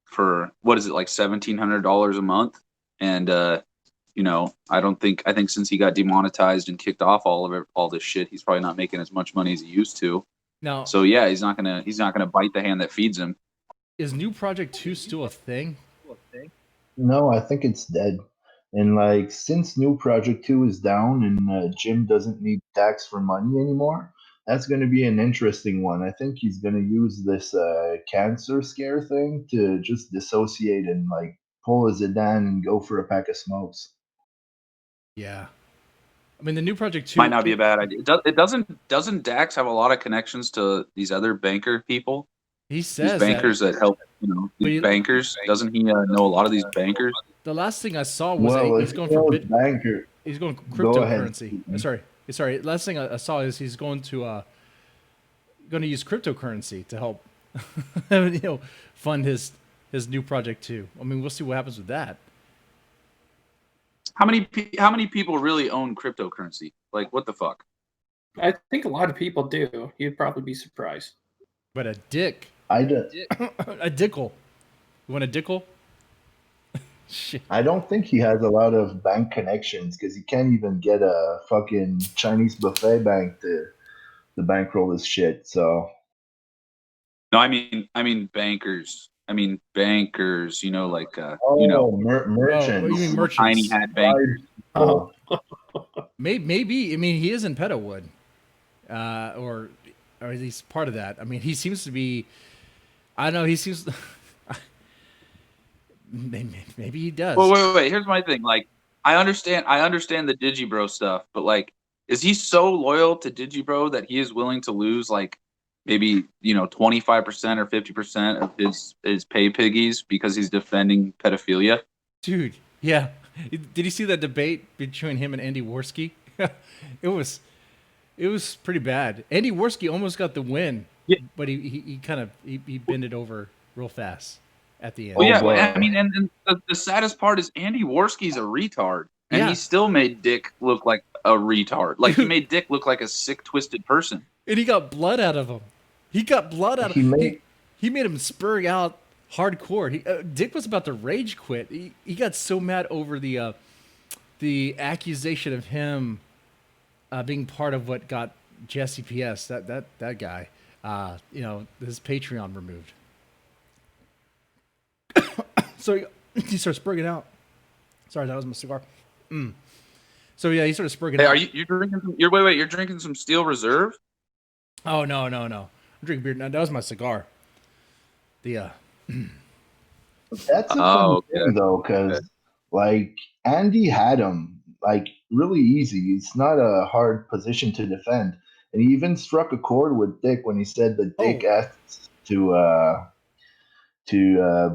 for what is it, like $1,700 a month, and I think since he got demonetized and kicked off all this shit, he's probably not making as much money as he used to. No. So yeah, he's not gonna bite the hand that feeds him. Is New Project 2 still a thing? No, I think it's dead. And like, since New Project 2 is down and Jim doesn't need Dax for money anymore, that's going to be an interesting one. I think he's going to use this cancer scare thing to just dissociate and like pull a Zidane and go for a pack of smokes. Yeah. I mean, the New Project 2 might not be a bad idea. Doesn't Dax have a lot of connections to these other banker people? He says these bankers that help, these bankers. Doesn't he know a lot of these bankers? The last thing I saw was he's going for banker. He's going cryptocurrency. Sorry. Last thing I saw is he's going to use cryptocurrency to help fund his New Project 2. I mean, we'll see what happens with that. How many people really own cryptocurrency? Like, what the fuck? I think a lot of people do. You'd probably be surprised. But a dick. I do. A dickle. You want a dickle? Shit. I don't think he has a lot of bank connections because he can't even get a fucking Chinese buffet bank to bankroll his shit. So. No, I mean bankers. I mean bankers. Merchants. Oh, you mean merchants? Tiny hat bankers. Oh. Maybe. I mean, he is in Petalwood, or at least part of that. I mean, he seems to be. I don't know. He seems. Maybe he does. Well, wait. Here's my thing. Like, I understand the Digibro stuff, but like, is he so loyal to Digibro that he is willing to lose like maybe 25% or 50% of his pay piggies because he's defending pedophilia? Dude, yeah. Did you see that debate between him and Andy Worski? It was pretty bad. Andy Worski almost got the win, yeah, but he kind of bended over real fast at the end. Well, yeah, I mean, and the saddest part is Andy Worski's a retard, and he still made Dick look like a retard. Like, he made Dick look like a sick, twisted person. And he got blood out of him. He made him spur out hardcore. Dick was about to rage quit. He got so mad over the accusation of him being part of what got Jesse PS, that guy, his Patreon removed. So he starts spurging out. Sorry, that was my cigar. So yeah, he started spurging out. Are you drinking? You're drinking some Steel Reserve? Oh no! I'm drinking beer. No, that was my cigar. That's a funny thing though, because like Andy had him like really easy. It's not a hard position to defend, and he even struck a chord with Dick when he said that Dick asked to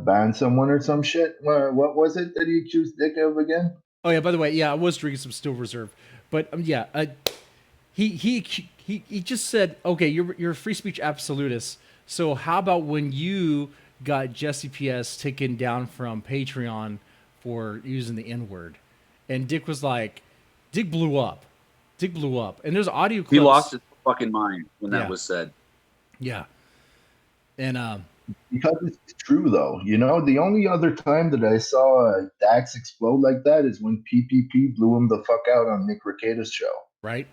ban someone or some shit. What was it that he accused Dick of again? Oh yeah, by the way, yeah, I was drinking some Still Reserve, but he just said, okay, you're a free speech absolutist. So how about when you got Jesse PS taken down from Patreon for using the N word, and Dick was like, Dick blew up, and there's audio clips. He lost his fucking mind when Yeah. that was said. Yeah, and Because it's true, though. You know, the only other time that I saw Dax explode like that is when PPP blew him the fuck out on Nick Rekieta's show. right.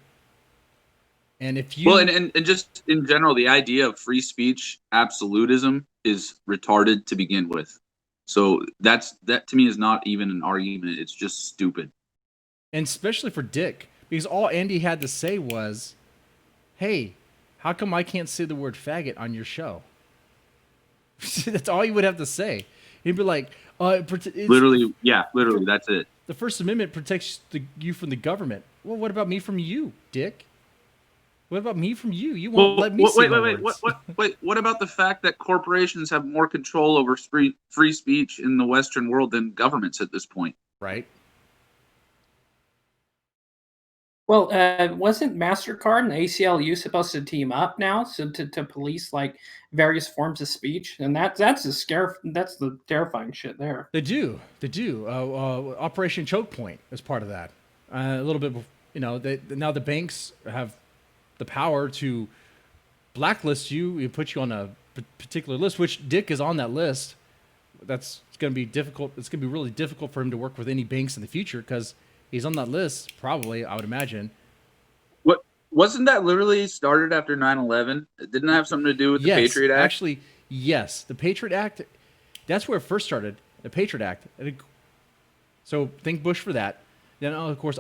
And if you Well, and just in general, the idea of free speech absolutism is retarded to begin with. So that to me is not even an argument. It's just stupid. and especially for Dick, because all Andy had to say was, "Hey, how come I can't say the word faggot on your show?" That's all you would have to say. He'd be like, Literally, that's it. The First Amendment protects you from the government. Well, what about me from you, Dick? What about me from you? You won't let me say my words. Wait. What about the fact that corporations have more control over free speech in the Western world than governments at this point? Right. Well, wasn't MasterCard and ACLU supposed to team up now to police like various forms of speech? And that's the terrifying shit there. They do. Operation Choke Point is part of that. A little bit, now the banks have the power to blacklist you, put you on a particular list, which Dick is on that list. It's going to be difficult. It's going to be really difficult for him to work with any banks in the future because he's on that list, probably, I would imagine. What wasn't that literally started after 9/11? It didn't have something to do with the Patriot Act? Actually, yes. The Patriot Act, that's where it first started, the Patriot Act. So thank Bush for that. Then, of course,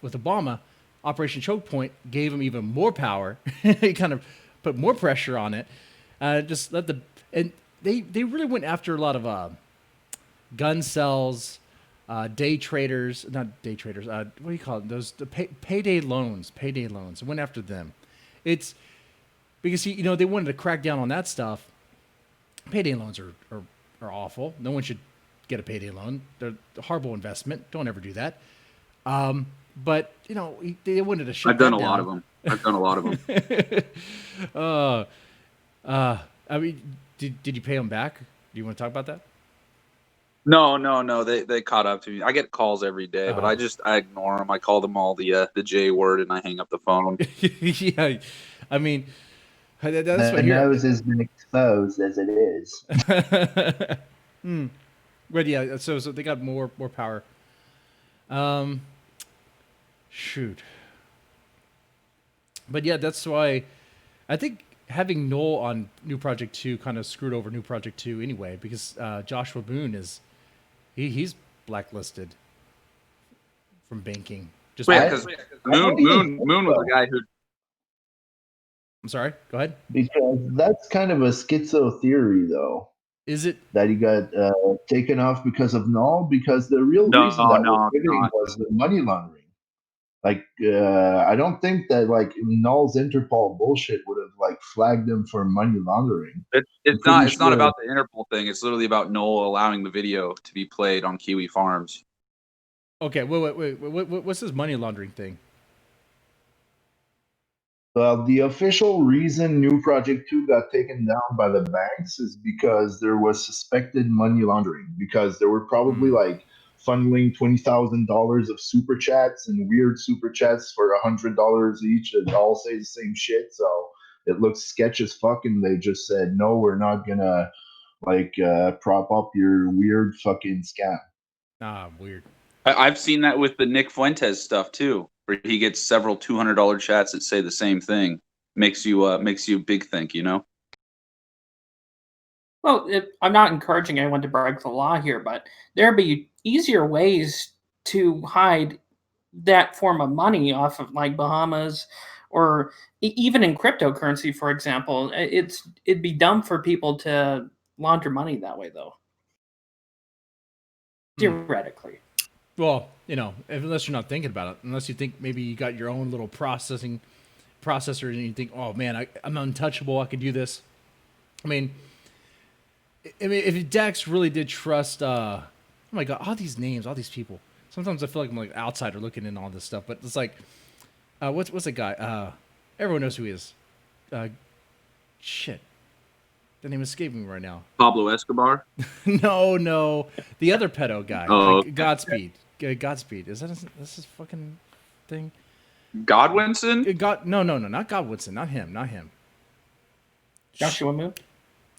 with Obama, Operation Choke Point gave him even more power. He kind of put more pressure on it. And they really went after a lot of gun cells, not day traders. What do you call it? The payday loans. It went after them. It's because they wanted to crack down on that stuff. Payday loans are awful. No one should get a payday loan. They're a horrible investment. Don't ever do that. But they wanted to shut. I've done a lot of them. I mean, did you pay them back? Do you want to talk about that? No. They caught up to me. I get calls every day, but I ignore them. I call them all the J word, and I hang up the phone. Yeah, I mean, that's the nose has been exposed as it is. But yeah, so they got more power. Shoot. But yeah, that's why I think having Noel on New Project 2 kind of screwed over New Project 2 anyway, because Joshua Boone he's blacklisted from banking. Because Moon was the guy who. I'm sorry. Go ahead. Because that's kind of a schizo theory, though. Is it that he got taken off because of Null? Because the real reason was the money laundering. Like, I don't think that like Null's Interpol bullshit would have flagged him for money laundering. It's not about the Interpol thing. It's literally about Null allowing the video to be played on Kiwi Farms. Okay, wait. What's this money laundering thing? Well, the official reason New Project 2 got taken down by the banks is because there was suspected money laundering. Because there were probably funneling $20,000 of super chats and weird super chats for $100 each that all say the same shit. So it looks sketch as fuck, and they just said, no, we're not gonna prop up your weird fucking scam. Weird. I've seen that with the Nick Fuentes stuff too, where he gets several $200 chats that say the same thing. Makes you big think, Well, I'm not encouraging anyone to break the law here, but there'd be easier ways to hide that form of money off of Bahamas, or even in cryptocurrency, for example. It'd be dumb for people to launder money that way, though. Theoretically. Well, unless you're not thinking about it, unless you think maybe you got your own little processor and you think, oh man, I'm untouchable, I can do this. I mean, if Dax really did trust, oh my God, all these names, all these people, Sometimes I feel like I'm like outsider looking in all this stuff, but it's like, what's the guy? Everyone knows who he is. Shit, the name is escaping me right now. Pablo Escobar. No, the other pedo guy. Oh. Godspeed. Godspeed. Is that his fucking thing? Godwinson. No, not Godwinson. Not him. Joshua Moon.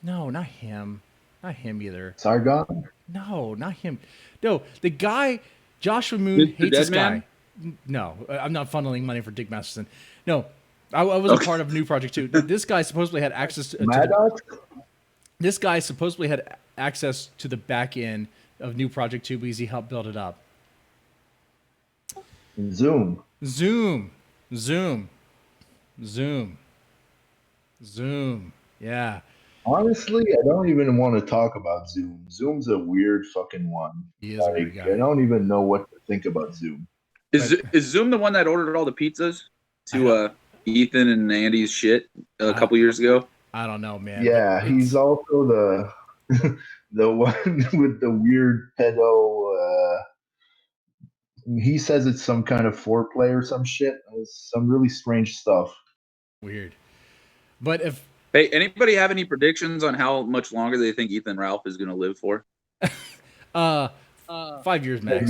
No, not him. Not him either. Sargon? No, not him. No, the guy, Joshua Moon Mr. hates this Deadman? guy. No, I'm not funneling money for Dick Masterson. No, I was a part of New Project 2. This guy supposedly had access to Maddox? this guy supposedly had access to the back end of New Project 2 because he helped build it up. Zoom. Yeah. Honestly, I don't even want to talk about Zoom. Zoom's a weird fucking one. He is a weird guy. I don't even know what to think about Zoom. Is Zoom the one that ordered all the pizzas to Ethan and Andy's shit a couple years ago? I don't know, man. Yeah, he's also the the one with the weird pedo. He says it's some kind of foreplay or some shit. It's some really strange stuff. Weird. But if Hey, anybody have any predictions on how much longer they think Ethan Ralph is going to live for? 5 years max.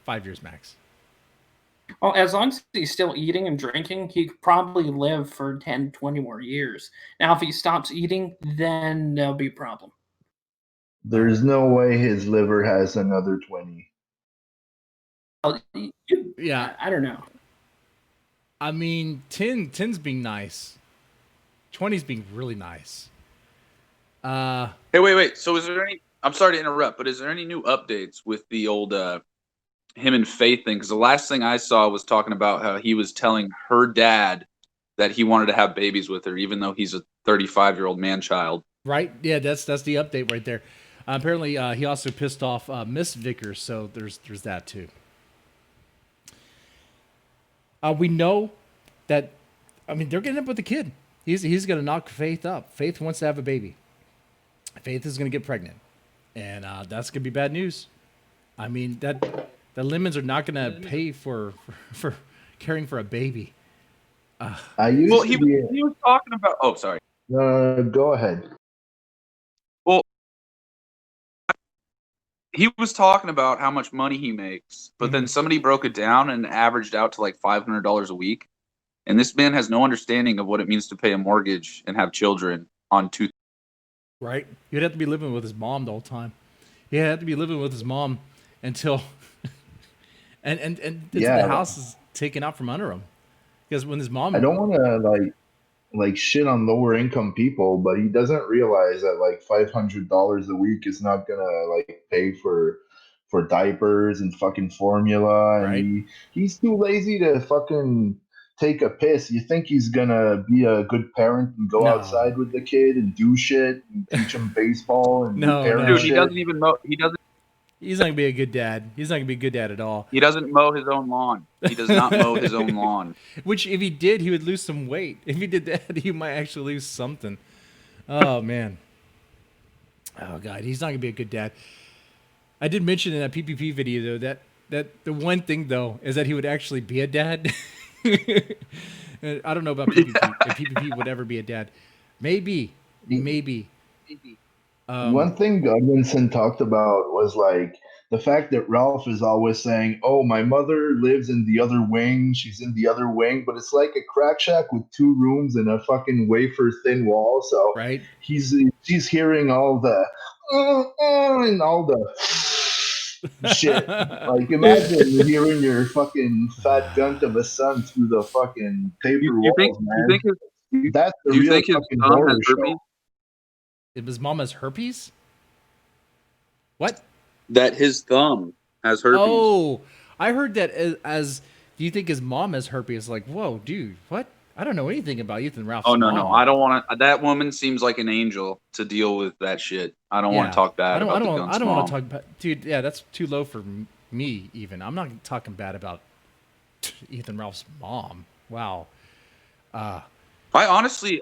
5 years max. Well, as long as he's still eating and drinking, he could probably live for 10, 20 more years. Now, if he stops eating, then there'll be a problem. There's no way his liver has another 20. Yeah. I don't know. I mean, 10's being nice. 20's being really nice. Hey, wait. So is there any... I'm sorry to interrupt, but is there any new updates with the old him and Faith thing? Because the last thing I saw was talking about how he was telling her dad that he wanted to have babies with her, even though he's a 35-year-old man-child. Right? Yeah, that's the update right there. Apparently, he also pissed off Miss Vickers, so there's that too. We know that, I mean, they're getting up with the kid. He's going to knock Faith up. Faith wants to have a baby. Faith is going to get pregnant. And that's going to be bad news. I mean, the Lemons are not going to pay for caring for a baby. He was talking about... Oh, sorry. Go ahead. Well, he was talking about how much money he makes, but then somebody broke it down and averaged out to like $500 a week. And this man has no understanding of what it means to pay a mortgage and have children on two. Right? You'd have to be living with his mom the whole time. He'd have to be living with his mom until the house is taken out from under him. Because when his mom... I don't want to like shit on lower income people, but he doesn't realize that like $500 a week is not gonna like pay for diapers and fucking formula, and Right. he's too lazy to fucking take a piss. You think he's gonna be a good parent and go outside with the kid and do shit and teach him baseball and Dude, he doesn't even mow. He's not gonna be a good dad. He's not gonna be a good dad at all. He doesn't mow his own lawn. He does not mow his own lawn. Which, if he did, he would lose some weight. If he did that, he might actually lose something. Oh man. Oh god, he's not gonna be a good dad. I did mention in that PPP video though that the one thing though is that he would actually be a dad. I don't know about PPP. If PPP would ever be a dad, maybe. One thing Godwinson talked about was like the fact that Ralph is always saying, "Oh, my mother lives in the other wing. She's in the other wing," but it's like a crack shack with 2 rooms and a fucking wafer thin wall. So right, she's hearing all the and all the shit. Like imagine hearing your fucking fat gunt of a son through the fucking paper walls, man. That's the do you real think his fucking thumb horror has show. herpes? If his mom has herpes? What? That his thumb has herpes. Oh, I heard that as do you think his mom has herpes? Like, whoa, dude, what? I don't know anything about Ethan Ralph's Oh no, mom. no, I don't want to. That woman seems like an angel to deal with that shit. I don't want to talk bad about the Gunt's I don't mom. want to talk about, dude. Yeah, that's too low for me. Even I'm not talking bad about Ethan Ralph's mom. Wow. I honestly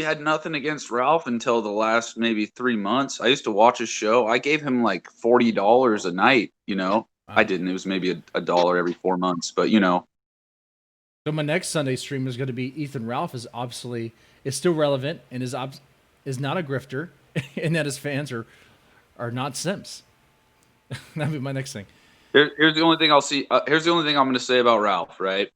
had nothing against Ralph until the last maybe 3 months. I used to watch his show. I gave him like $40 a night, you know. I didn't. It was maybe $1 every 4 months, but you know. So my next Sunday stream is going to be Ethan Ralph is obviously is still relevant and is not a grifter, and that his fans are not simps. That'd be my next thing. Here's the only thing I'll see. Here's the only thing I'm going to say about Ralph. Right?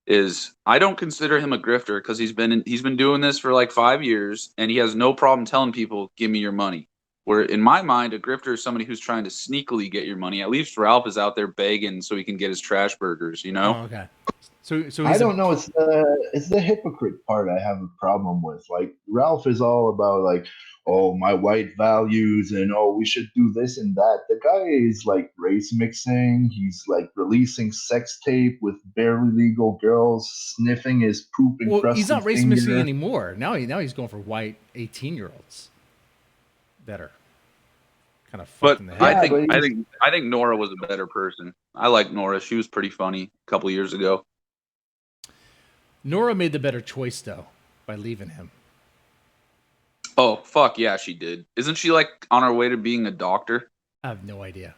Is I don't consider him a grifter because he's been doing this for like 5 years and he has no problem telling people, "Give me your money." Where in my mind, a grifter is somebody who's trying to sneakily get your money. At least Ralph is out there begging so he can get his trash burgers. You know? Oh, okay. So he's I don't know. It's the hypocrite part I have a problem with. Like Ralph is all about like, oh, my white values and oh, we should do this and that. The guy is like race mixing. He's like releasing sex tape with barely legal girls, sniffing his poop and well, he's not race mixing anymore. Now he's going for white 18-year-olds that are kind of fucked But in the I head. think Nora was a better person. I like Nora. She was pretty funny a couple years ago. Nora made the better choice though by leaving him. Oh fuck yeah, she did. Isn't she like on her way to being a doctor? I have no idea.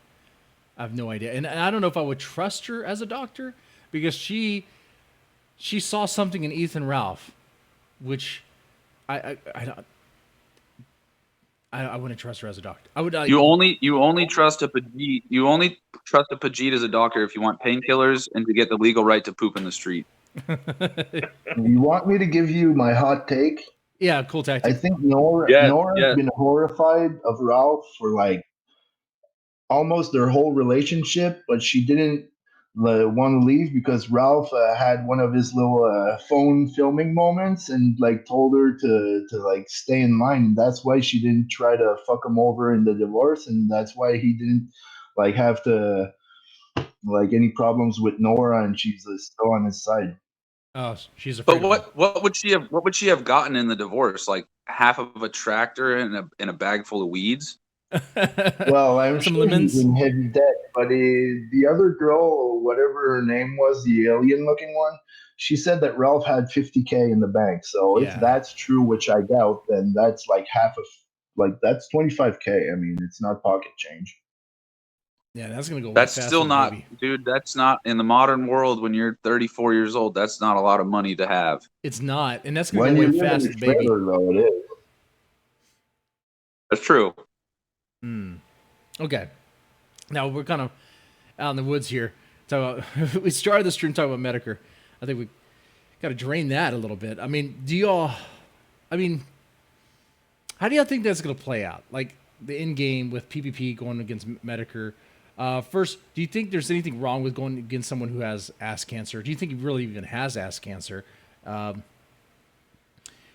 And I don't know if I would trust her as a doctor because she saw something in Ethan Ralph, which I wouldn't trust her as a doctor. I would. You only trust a Pajit. You only trust a Pajit as a doctor if you want painkillers and to get the legal right to poop in the street. You want me to give you my hot take? Yeah, cool tactic. I think Nora's been horrified of Ralph for like almost their whole relationship, but she didn't want to leave because Ralph had one of his little phone filming moments and like told her to like stay in line. And that's why she didn't try to fuck him over in the divorce, and that's why he didn't like have to like any problems with Nora, and she's still on his side. Oh, she's afraid. But what would she have gotten in the divorce? Like half of a tractor and a bag full of weeds? Well, I'm Some sure lemons. he's in heavy debt, but the other girl, whatever her name was, the alien-looking one, she said that Ralph had $50K in the bank. So if that's true, which I doubt, then that's like half of that's $25K. I mean, it's not pocket change. Yeah, that's gonna go. That's faster still than not, baby. dude. That's not in the modern world. When you're 34 years old, that's not a lot of money to have. It's not, and that's gonna When go you way live in faster a than baby. trailer, though, it is. That's true. Okay. Now we're kind of out in the woods here. We started the stream talking about Metokur. I think we got to drain that a little bit. I mean, how do y'all think that's going to play out? Like the end game with PPP going against Metokur. First, do you think there's anything wrong with going against someone who has ass cancer? Do you think he really even has ass cancer? And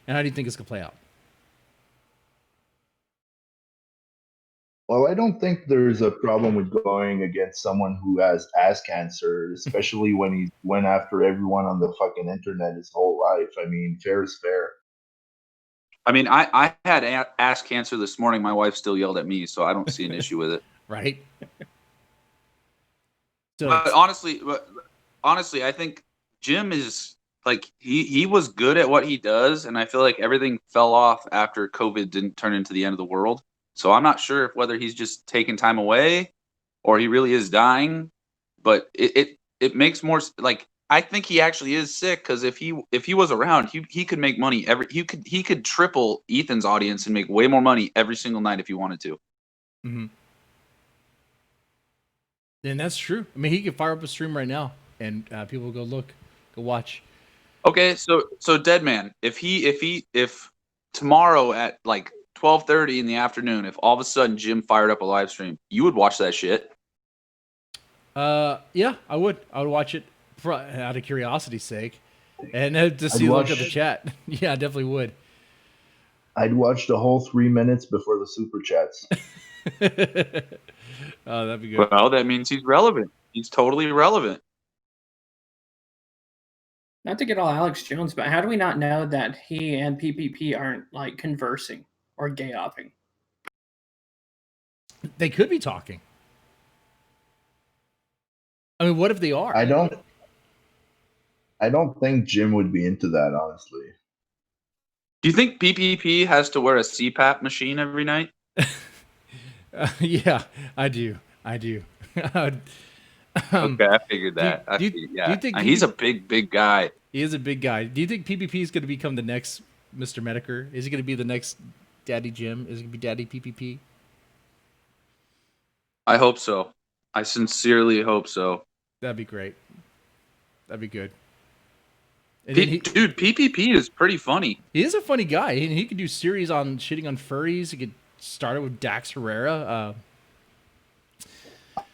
how do you think it's going to play out? Well, I don't think there's a problem with going against someone who has ass cancer, especially when he went after everyone on the fucking internet his whole life. I mean, fair is fair. I mean, I had ass cancer this morning. My wife still yelled at me, so I don't see an issue with it. Right. So But honestly, I think Jim is like he was good at what he does, and I feel like everything fell off after COVID didn't turn into the end of the world. So I'm not sure whether he's just taking time away or he really is dying. But it makes more like I think he actually is sick because if he was around, he could make money he could triple Ethan's audience and make way more money every single night if he wanted to. Mm-hmm. And that's true. I mean, he could fire up a stream right now, and people will go watch. Okay, so Deadman, if tomorrow at like 12:30 in the afternoon, if all of a sudden Jim fired up a live stream, you would watch that shit? Yeah, I would. I would watch it out of curiosity's sake, and to see look at the chat. Yeah, I definitely would. I'd watch the whole 3 minutes before the super chats. Oh, that'd be good. Well, that means he's relevant. He's totally relevant. Not to get all Alex Jones, but how do we not know that he and PPP aren't like conversing or gay-opping? They could be talking. I mean, what if they are? I don't think Jim would be into that, honestly. Do you think PPP has to wear a CPAP machine every night? Yeah, I do. I do. Okay, I figured do you- that. do you- Yeah, do you think he's he- a big guy. He is a big guy. Do you think PPP is going to become the next Mr. Metokur? Is he going to be the next Daddy Jim? Is he going to be Daddy PPP? I hope so. I sincerely hope so. That'd be great. That'd be good. And then Dude, PPP is pretty funny. he is a funny guy. And he could do series on shitting on furries. He could start it with Dax Herrera.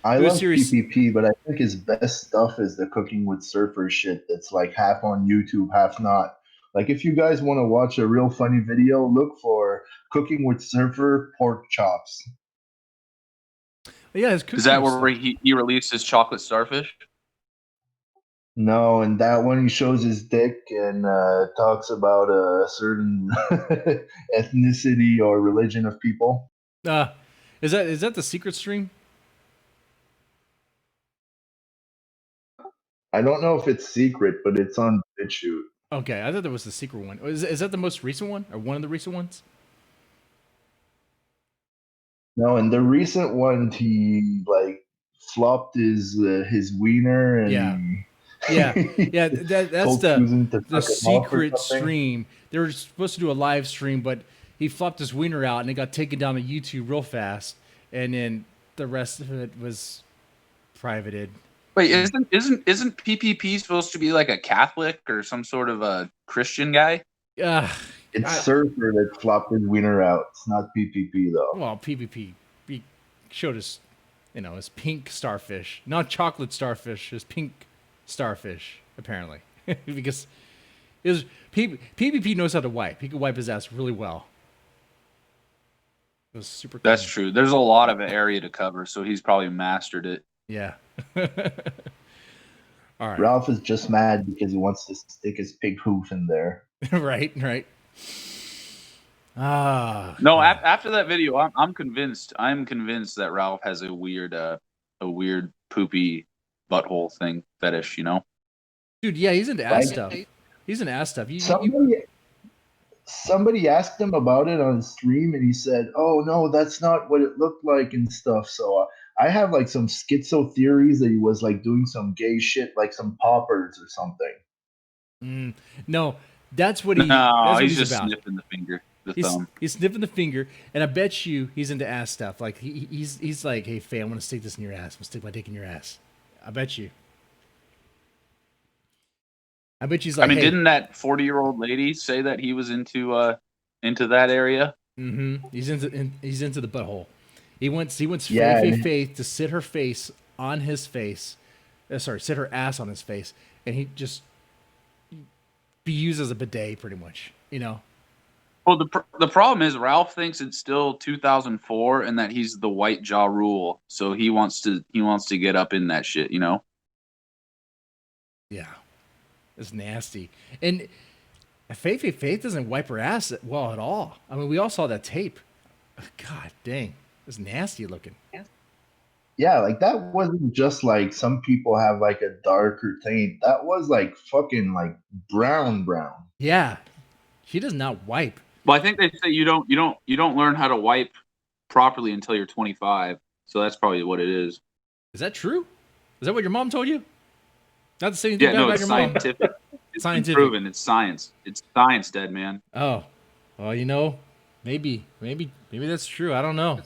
I Do a love series- PPP, but I think his best stuff is the cooking with surfers shit that's like half on YouTube, half not. Like if you guys want to watch a real funny video, look for cooking with surfer pork chops. Yeah, his Is that cooking where stuff. he released his chocolate starfish? No, and that one he shows his dick and talks about a certain ethnicity or religion of people. Is that the secret stream? I don't know if it's secret, but it's on BitChute. Okay, I thought that was the secret one. Is that the most recent one or one of the recent ones? No, and the recent one he like flopped his wiener and Yeah. he- Yeah. That's told the Susan to the fuck him off or secret something. stream. They were supposed to do a live stream, but he flopped his wiener out and it got taken down to YouTube real fast, and then the rest of it was privated. Wait, isn't PPP supposed to be like a Catholic or some sort of a Christian guy? It's Surfer that flopped his wiener out. It's not PPP though. Well, PPP he showed us, his pink starfish, not chocolate starfish, his pink starfish apparently, because it was PPP knows how to wipe. He could wipe his ass really well. It was super. That's clean. true. There's a lot of area to cover, so he's probably mastered it. Yeah. All right. Ralph is just mad because he wants to stick his pig hoof in there. right. No, after that video, I'm convinced. I'm convinced that Ralph has a weird poopy butthole thing fetish. Dude, yeah, he's into ass stuff. He's into ass stuff. Somebody asked him about it on stream, and he said, "Oh no, that's not what it looked like and stuff." So I have like some schizo theories that he was like doing some gay shit, like some poppers or something. No, that's what he. No, that's what he's just about. sniffing the finger, He's thumb. sniffing the finger, and I bet you he's into ass stuff. Like he's like, "Hey, Faye, I want to stick this in your ass. I'm gonna stick my dick in your ass." I bet you. I bet she's like, I mean, hey. didn't that 40-year-old lady say that he was into that area? Mm-hmm. He's into the butthole. He wants Yeah, Faith to sit her face on his face. Sit her ass on his face, and he just be used as a bidet, pretty much. Well, the problem is Ralph thinks it's still 2004 and that he's the white jaw rule, so he wants to get up in that shit. Yeah, it's nasty. And Faith doesn't wipe her ass well at all. I mean, we all saw that tape. God dang, it's nasty looking. Yeah, like that wasn't just like some people have like a darker taint. That was like fucking like brown. Yeah, she does not wipe. Well, I think they say you don't learn how to wipe properly until you're 25. So that's probably what it is. Is that true? Is that what your mom told you? Not to say anything Yeah, bad no, about it's your scientific. mom. It's Scientific. been proven. It's science. It's science, dead man. Oh, well, maybe that's true. I don't know.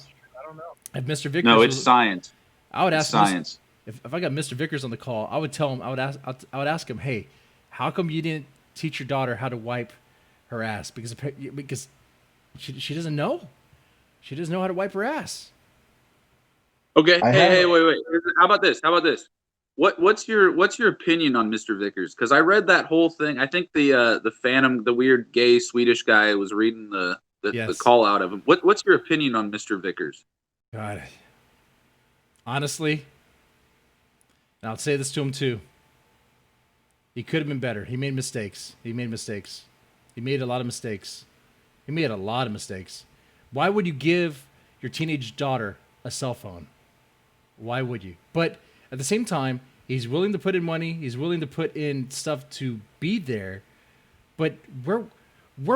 If Mr. Vickers, No, it's science. I would It's ask science. if I got Mr. Vickers on the call, I would tell him. I would ask him, hey, how come you didn't teach your daughter how to wipe her ass? Because she doesn't know. She doesn't know how to wipe her ass. Okay. I Hey, have- wait. How about this? What's your opinion on Mr. Vickers? Because I read that whole thing. I think the Phantom, the weird gay Swedish guy, was reading the Yes. call out of him. What's your opinion on Mr. Vickers? God, honestly, and I'll say this to him too. He could have been better. He made mistakes. He made a lot of mistakes. Why would you give your teenage daughter a cell phone? Why would you? But at the same time, he's willing to put in money. He's willing to put in stuff to be there. But where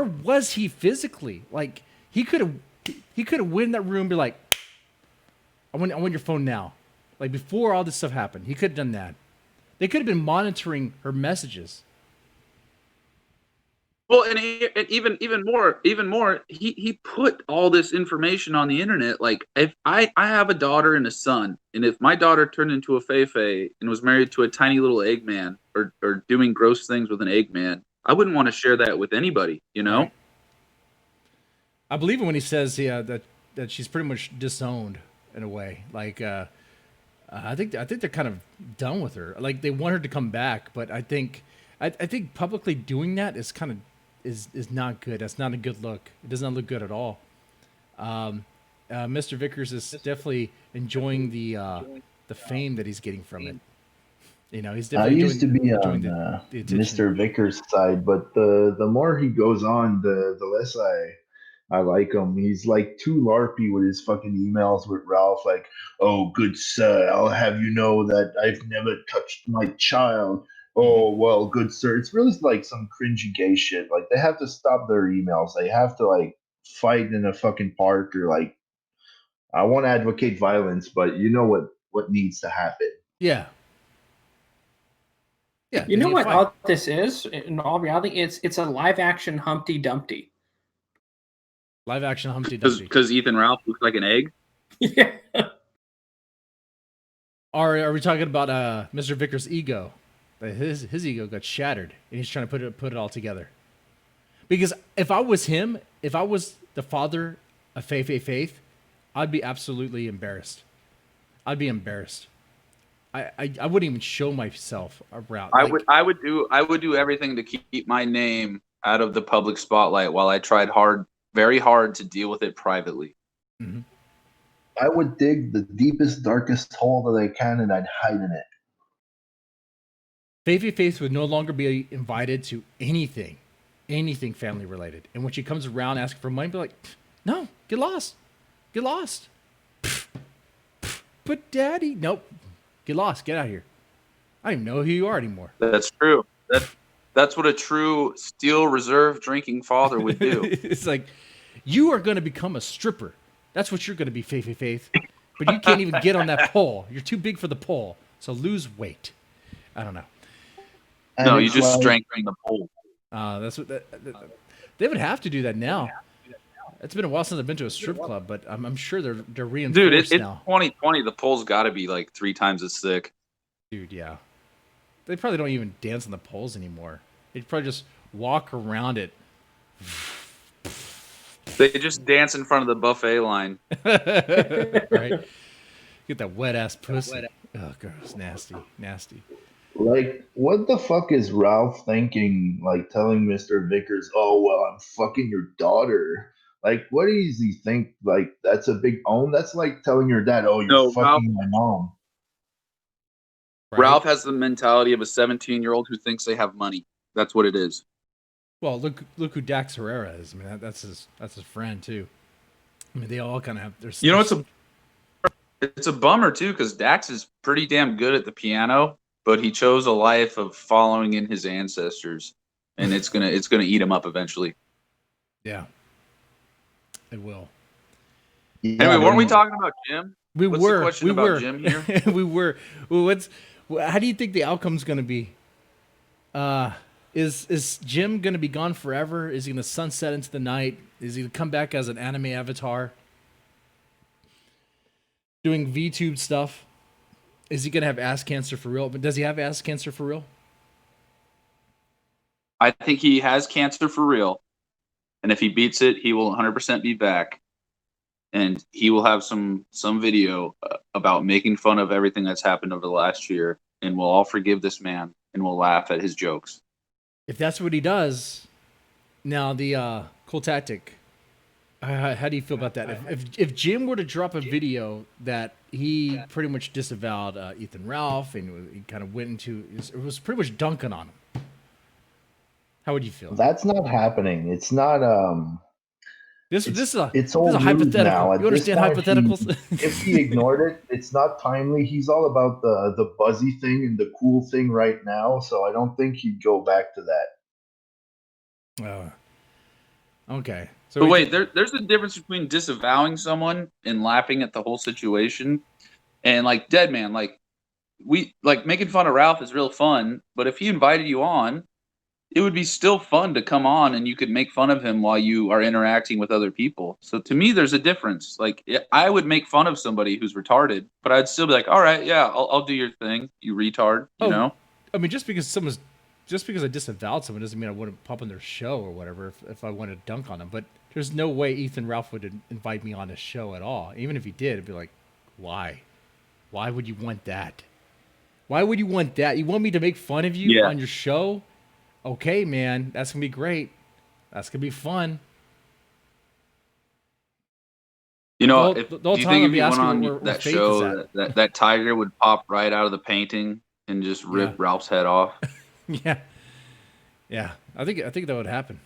was he physically? Like he could have went in that room and be like, I want your phone now. Like before all this stuff happened, he could have done that. They could have been monitoring her messages. Well, and even more, he put all this information on the internet. Like, if I have a daughter and a son, and if my daughter turned into a Fei and was married to a tiny little Eggman or doing gross things with an Eggman, I wouldn't want to share that with anybody, you know? Right. I believe it when he says that she's pretty much disowned in a way. Like I think they're kind of done with her. Like they want her to come back, but I think publicly doing that is kind of is not good. That's not a good look. It does not look good at all. Mr. Vickers is definitely enjoying the fame that he's getting from it. You know, he's I definitely used to be enjoying on the attention. Mr. Vickers' side, but the more he goes on, the less I like him. He's like too larpy with his fucking emails with Ralph. Like, oh, good sir, I'll have you know that I've never touched my child. Oh, well, good sir. It's really like some cringy gay shit. Like, they have to stop their emails. They have to like fight in a fucking park or like. I won't advocate violence, but you know what needs to happen. Yeah. Yeah. You know what all this is? In all reality, it's a live action Humpty Dumpty. Live action Humpty Dumpty. Because Ethan Ralph looks like an egg? Yeah. Are we talking about Mr. Vickers' ego? His ego got shattered, and he's trying to put it all together. Because if I was him, if I was the father of Faith, I'd be absolutely embarrassed. I'd be embarrassed. I wouldn't even show myself around. I would do everything to keep my name out of the public spotlight while I tried very hard to deal with it privately. Mm-hmm. I would dig the deepest, darkest hole that I can, and I'd hide in it. Faith would no longer be invited to anything family related. And when she comes around asking for money, be like, no, get lost. But daddy, nope, get lost, get out of here. I don't even know who you are anymore. That's true. That's what a true Steel Reserve drinking father would do. It's like, you are going to become a stripper. That's what you're going to be, Faith. But you can't even get on that pole. You're too big for the pole. So lose weight. I don't know. No, you just strengthen the pole. That's what they would have to do that now. It's been a while since I've been to a strip club, but I'm sure they're reinforced Dude, it's now. 2020. The pole's got to be like 3 times as thick. Dude, yeah. They probably don't even dance on the poles anymore. They'd probably just walk around it. They just dance in front of the buffet line. Right. Get that wet ass pussy. Oh, gross, nasty. Like, what the fuck is Ralph thinking? Like, telling Mr. Vickers, "Oh well, I'm fucking your daughter." Like, what does he think? Like, that's a big own. That's like telling your dad, "Oh, you're fucking my mom." Right? Ralph has the mentality of a 17-year-old who thinks they have money. That's what it is. Well, look who Dax Herrera is. I mean, that's his friend too. I mean, they all kind of have their. You know, it's a bummer too, because Dax is pretty damn good at the piano, but he chose a life of following in his ancestors, and it's gonna eat him up eventually. Yeah, it will. Yeah, anyway, weren't we talking about Jim? What's the question about Jim here? we were. Well, how do you think the outcome's going to be? Is Jim going to be gone forever? Is he going to sunset into the night? Is he going to come back as an anime avatar? Doing VTube stuff? Is he going to have ass cancer for real? But does he have ass cancer for real? I think he has cancer for real. And if he beats it, he will 100% be back. And he will have some video about making fun of everything that's happened over the last year. And we'll all forgive this man and we'll laugh at his jokes. If that's what he does, now the cool tactic. How do you feel about that? If Jim were to drop a video that he pretty much disavowed Ethan Ralph and he kind of went into, it was pretty much dunking on him. How would you feel? That's not happening. It's not. This is a hypothetical. Now. You understand hypotheticals? If he ignored it, it's not timely. He's all about the buzzy thing and the cool thing right now, so I don't think he'd go back to that. Okay. So but wait, there's a difference between disavowing someone and laughing at the whole situation. And like Dead Man, like we like making fun of Ralph is real fun, but if he invited you on, it would be still fun to come on and you could make fun of him while you are interacting with other people. So to me, there's a difference. Like I would make fun of somebody who's retarded, but I'd still be like, all right, yeah, I'll do your thing, you retard, you know? I mean, just because I disavowed someone doesn't mean I wouldn't pop on their show or whatever if I wanted to dunk on them. But there's no way Ethan Ralph would invite me on his show at all. Even if he did, it'd be like, why? Why would you want that? Why would you want that? You want me to make fun of you on your show? Okay, man, that's gonna be great. That's gonna be fun. You know, the do whole you time think I'll if be you went asking on where that Faith show, is that tiger would pop right out of the painting and just rip Ralph's head off? Yeah. I think that would happen.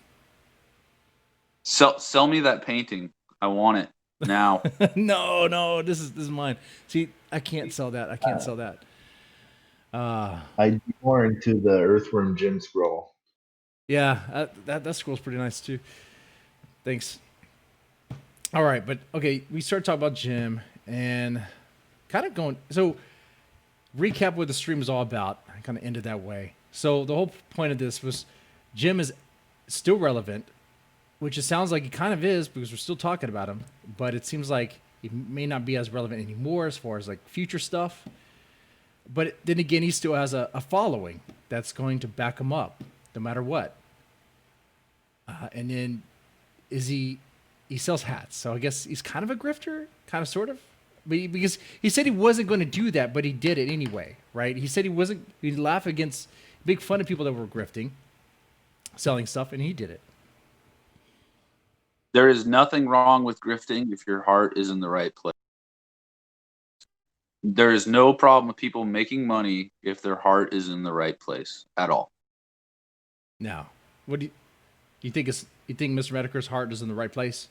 Sell me that painting. I want it now. No, this is mine. See, I can't sell that. I can't sell that. I'd be more into the Earthworm Jim scroll. Yeah, that scroll's pretty nice too. Thanks. All right, but okay, we started talking about Jim and kind of going. So, recap what the stream is all about. I kind of ended that way. So the whole point of this was Jim is still relevant, which it sounds like he kind of is because we're still talking about him. But it seems like he may not be as relevant anymore as far as like future stuff. But then again, he still has a following that's going to back him up no matter what. And then he sells hats. So I guess he's kind of a grifter, kind of, sort of. Because he said he wasn't going to do that, but he did it anyway, right? He said he'd laugh against, make fun of people that were grifting, selling stuff, and he did it. There is nothing wrong with grifting if your heart is in the right place. There is no problem with people making money if their heart is in the right place at all. Now, what do you think? You think Mr. Metokur's heart is in the right place?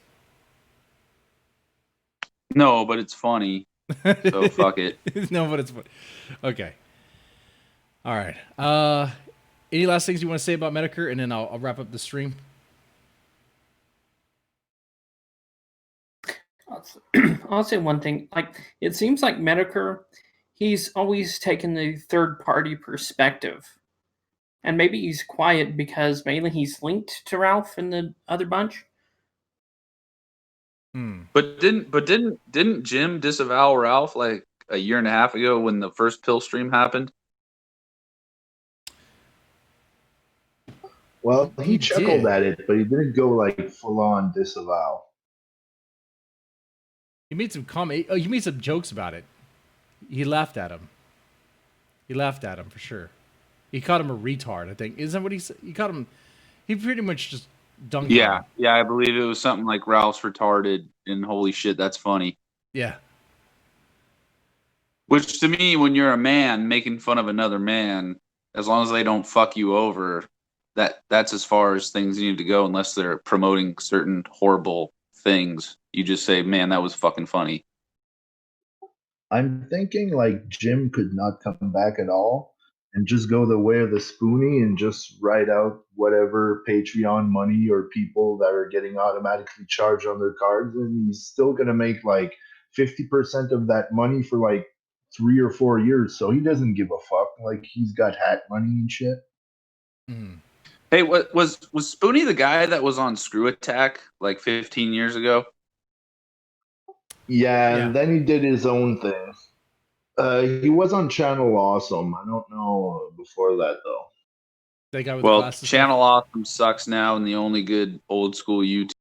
No, but it's funny. So fuck it. No, but it's funny. Okay. All right. Any last things you want to say about Metokur, and then I'll wrap up the stream. I'll say one thing. Like, it seems like Metokur, he's always taken the third-party perspective. And maybe he's quiet because mainly he's linked to Ralph and the other bunch. But didn't Jim disavow Ralph like a year and a half ago when the first pill stream happened? Well, he chuckled at it, but he didn't go like full-on disavow. He made some comment. Oh, he made some jokes about it. He laughed at him. He laughed at him for sure. He called him a retard, I think. Isn't that what he said? He called him. He pretty much just dunked on him. Yeah, I believe it was something like Ralph's retarded and holy shit, that's funny. Yeah. Which to me, when you're a man making fun of another man, as long as they don't fuck you over, that's as far as things need to go, unless they're promoting certain horrible things. You just say, man, that was fucking funny. I'm thinking like Jim could not come back at all and just go the way of the Spoonie and just write out whatever Patreon money or people that are getting automatically charged on their cards, and he's still gonna make like 50% of that money for like 3 or 4 years. So he doesn't give a fuck. Like, he's got hat money and shit. Hey, what was Spoonie the guy that was on Screw Attack like 15 years ago? Yeah, and then he did his own thing. He was on Channel Awesome. I don't know before that though. That guy with the glasses. Channel Awesome sucks now, and the only good old school YouTube.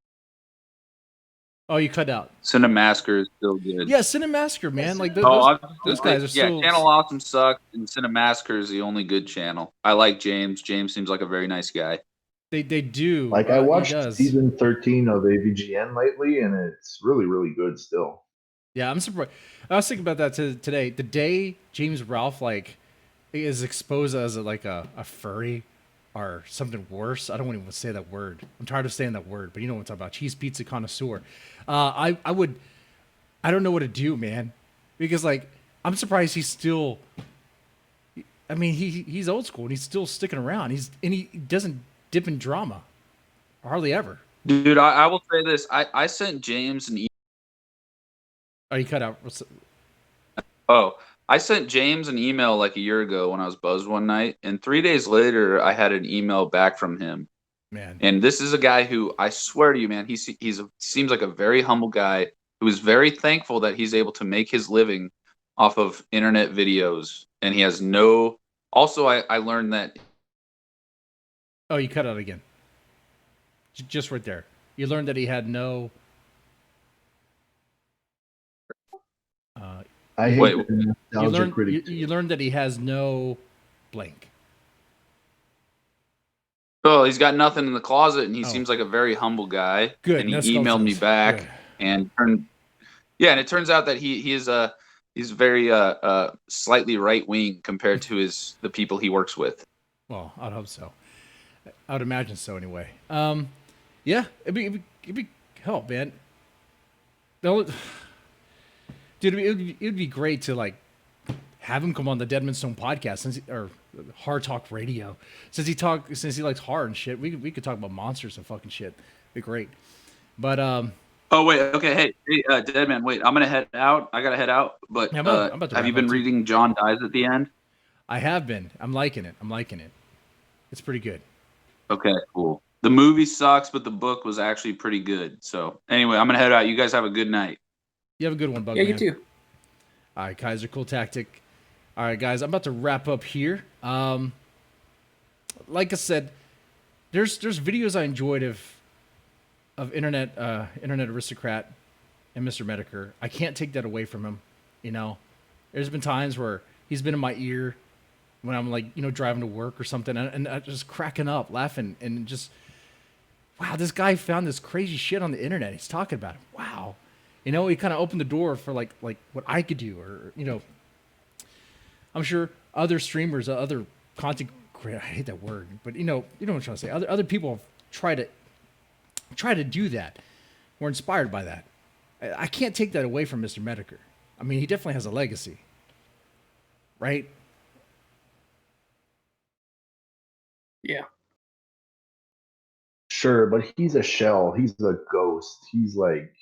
Oh, you cut out. Cinemasker is still good. Yeah, Cinemasker, man. Like those guys are still. Channel Awesome sucks, and Cinemasker is the only good channel. I like James. James seems like a very nice guy. They do. Like, I watched season 13 of AVGN lately, and it's really, really good still. Yeah, I'm surprised. I was thinking about that today. The day James Ralph is exposed as a furry or something worse. I don't even want to say that word. I'm tired of saying that word, but you know what I'm talking about. Cheese pizza connoisseur. I don't know what to do, man, because like I'm surprised he's still. I mean, he's old school and he's still sticking around. He doesn't dip in drama, hardly ever. Dude, I will say this. I sent James an email. Oh, you cut out. Oh, I sent James an email like a year ago when I was buzzed one night, and 3 days later, I had an email back from him. Man. And this is a guy who I swear to you, man, seems like a very humble guy who is very thankful that he's able to make his living off of internet videos, and he has no. Also, I learned that. Oh, you cut out again. Just right there. You learned that he had no. I hate Wait, the nostalgia critic. You learned that he has no blank. Oh, he's got nothing in the closet, and he Oh. seems like a very humble guy. Good. And he no skull emailed me toes. back, Good. and it turns out that he's very slightly right wing compared to the people he works with. Well, I'd hope so. I would imagine so anyway. Yeah, it'd be hell, man. Dude, it'd be great to like have him come on the Deadman Stone podcast or Hard Talk Radio since he likes horror and shit. We could talk about monsters and fucking shit. It'd be great. But Oh wait, okay, hey, Deadman, wait, I'm gonna head out. I gotta head out. But Yeah, I'm about to have you wrap been up, too. reading John Dies at the End? I have been. I'm liking it. It's pretty good. Okay, cool. The movie sucks, but the book was actually pretty good. So anyway, I'm gonna head out. You guys have a good night. You have a good one, Bug Yeah, Man. you too. All right, Kaiser, cool tactic. All right, guys, I'm about to wrap up here. Like I said, there's videos I enjoyed of internet aristocrat and Mr. Metokur. I can't take that away from him. You know, there's been times where he's been in my ear when I'm like, driving to work or something, and I'm just cracking up, laughing, and just, wow, this guy found this crazy shit on the internet. He's talking about it. Wow. He kind of opened the door for like what I could do, or I'm sure other streamers, other content creators. I hate that word, but you know what I'm trying to say. Other people have try to do that. We're inspired by that. I can't take that away from Mr. Metokur. I mean, he definitely has a legacy, right? Yeah. Sure, but he's a shell. He's a ghost. He's like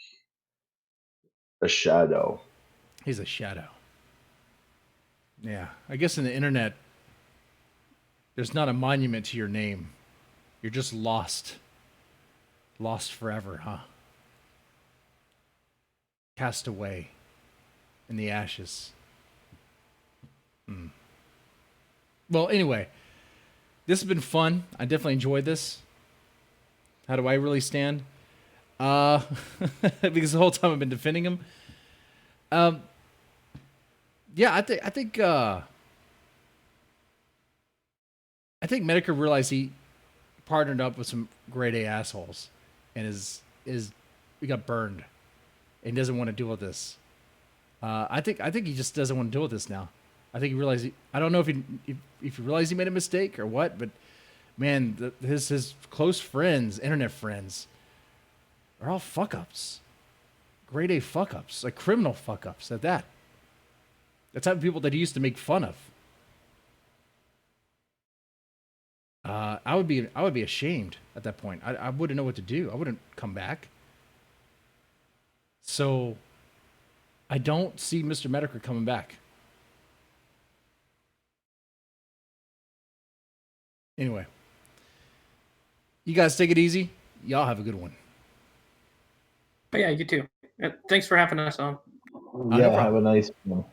a shadow. He's a shadow. Yeah, I guess in the internet, there's not a monument to your name. You're just lost. Lost forever, huh? Cast away in the ashes. Well, anyway, this has been fun. I definitely enjoyed this. How do I really stand? Because the whole time I've been defending him. Yeah, I think Metokur realized he partnered up with some grade A assholes, and he got burned, and doesn't want to deal with this. I think he just doesn't want to deal with this now. I think he realized. I don't know if he realized he made a mistake or what, but man, his close friends, internet friends, are all fuck ups, grade A fuck ups, like criminal fuck ups at that. The type of people that he used to make fun of. I would be ashamed at that point. I wouldn't know what to do. I wouldn't come back. So I don't see Mr. Metokur coming back. Anyway, you guys take it easy. Y'all have a good one. Oh, yeah, you too. Thanks for having us on. Yeah, no have a nice one.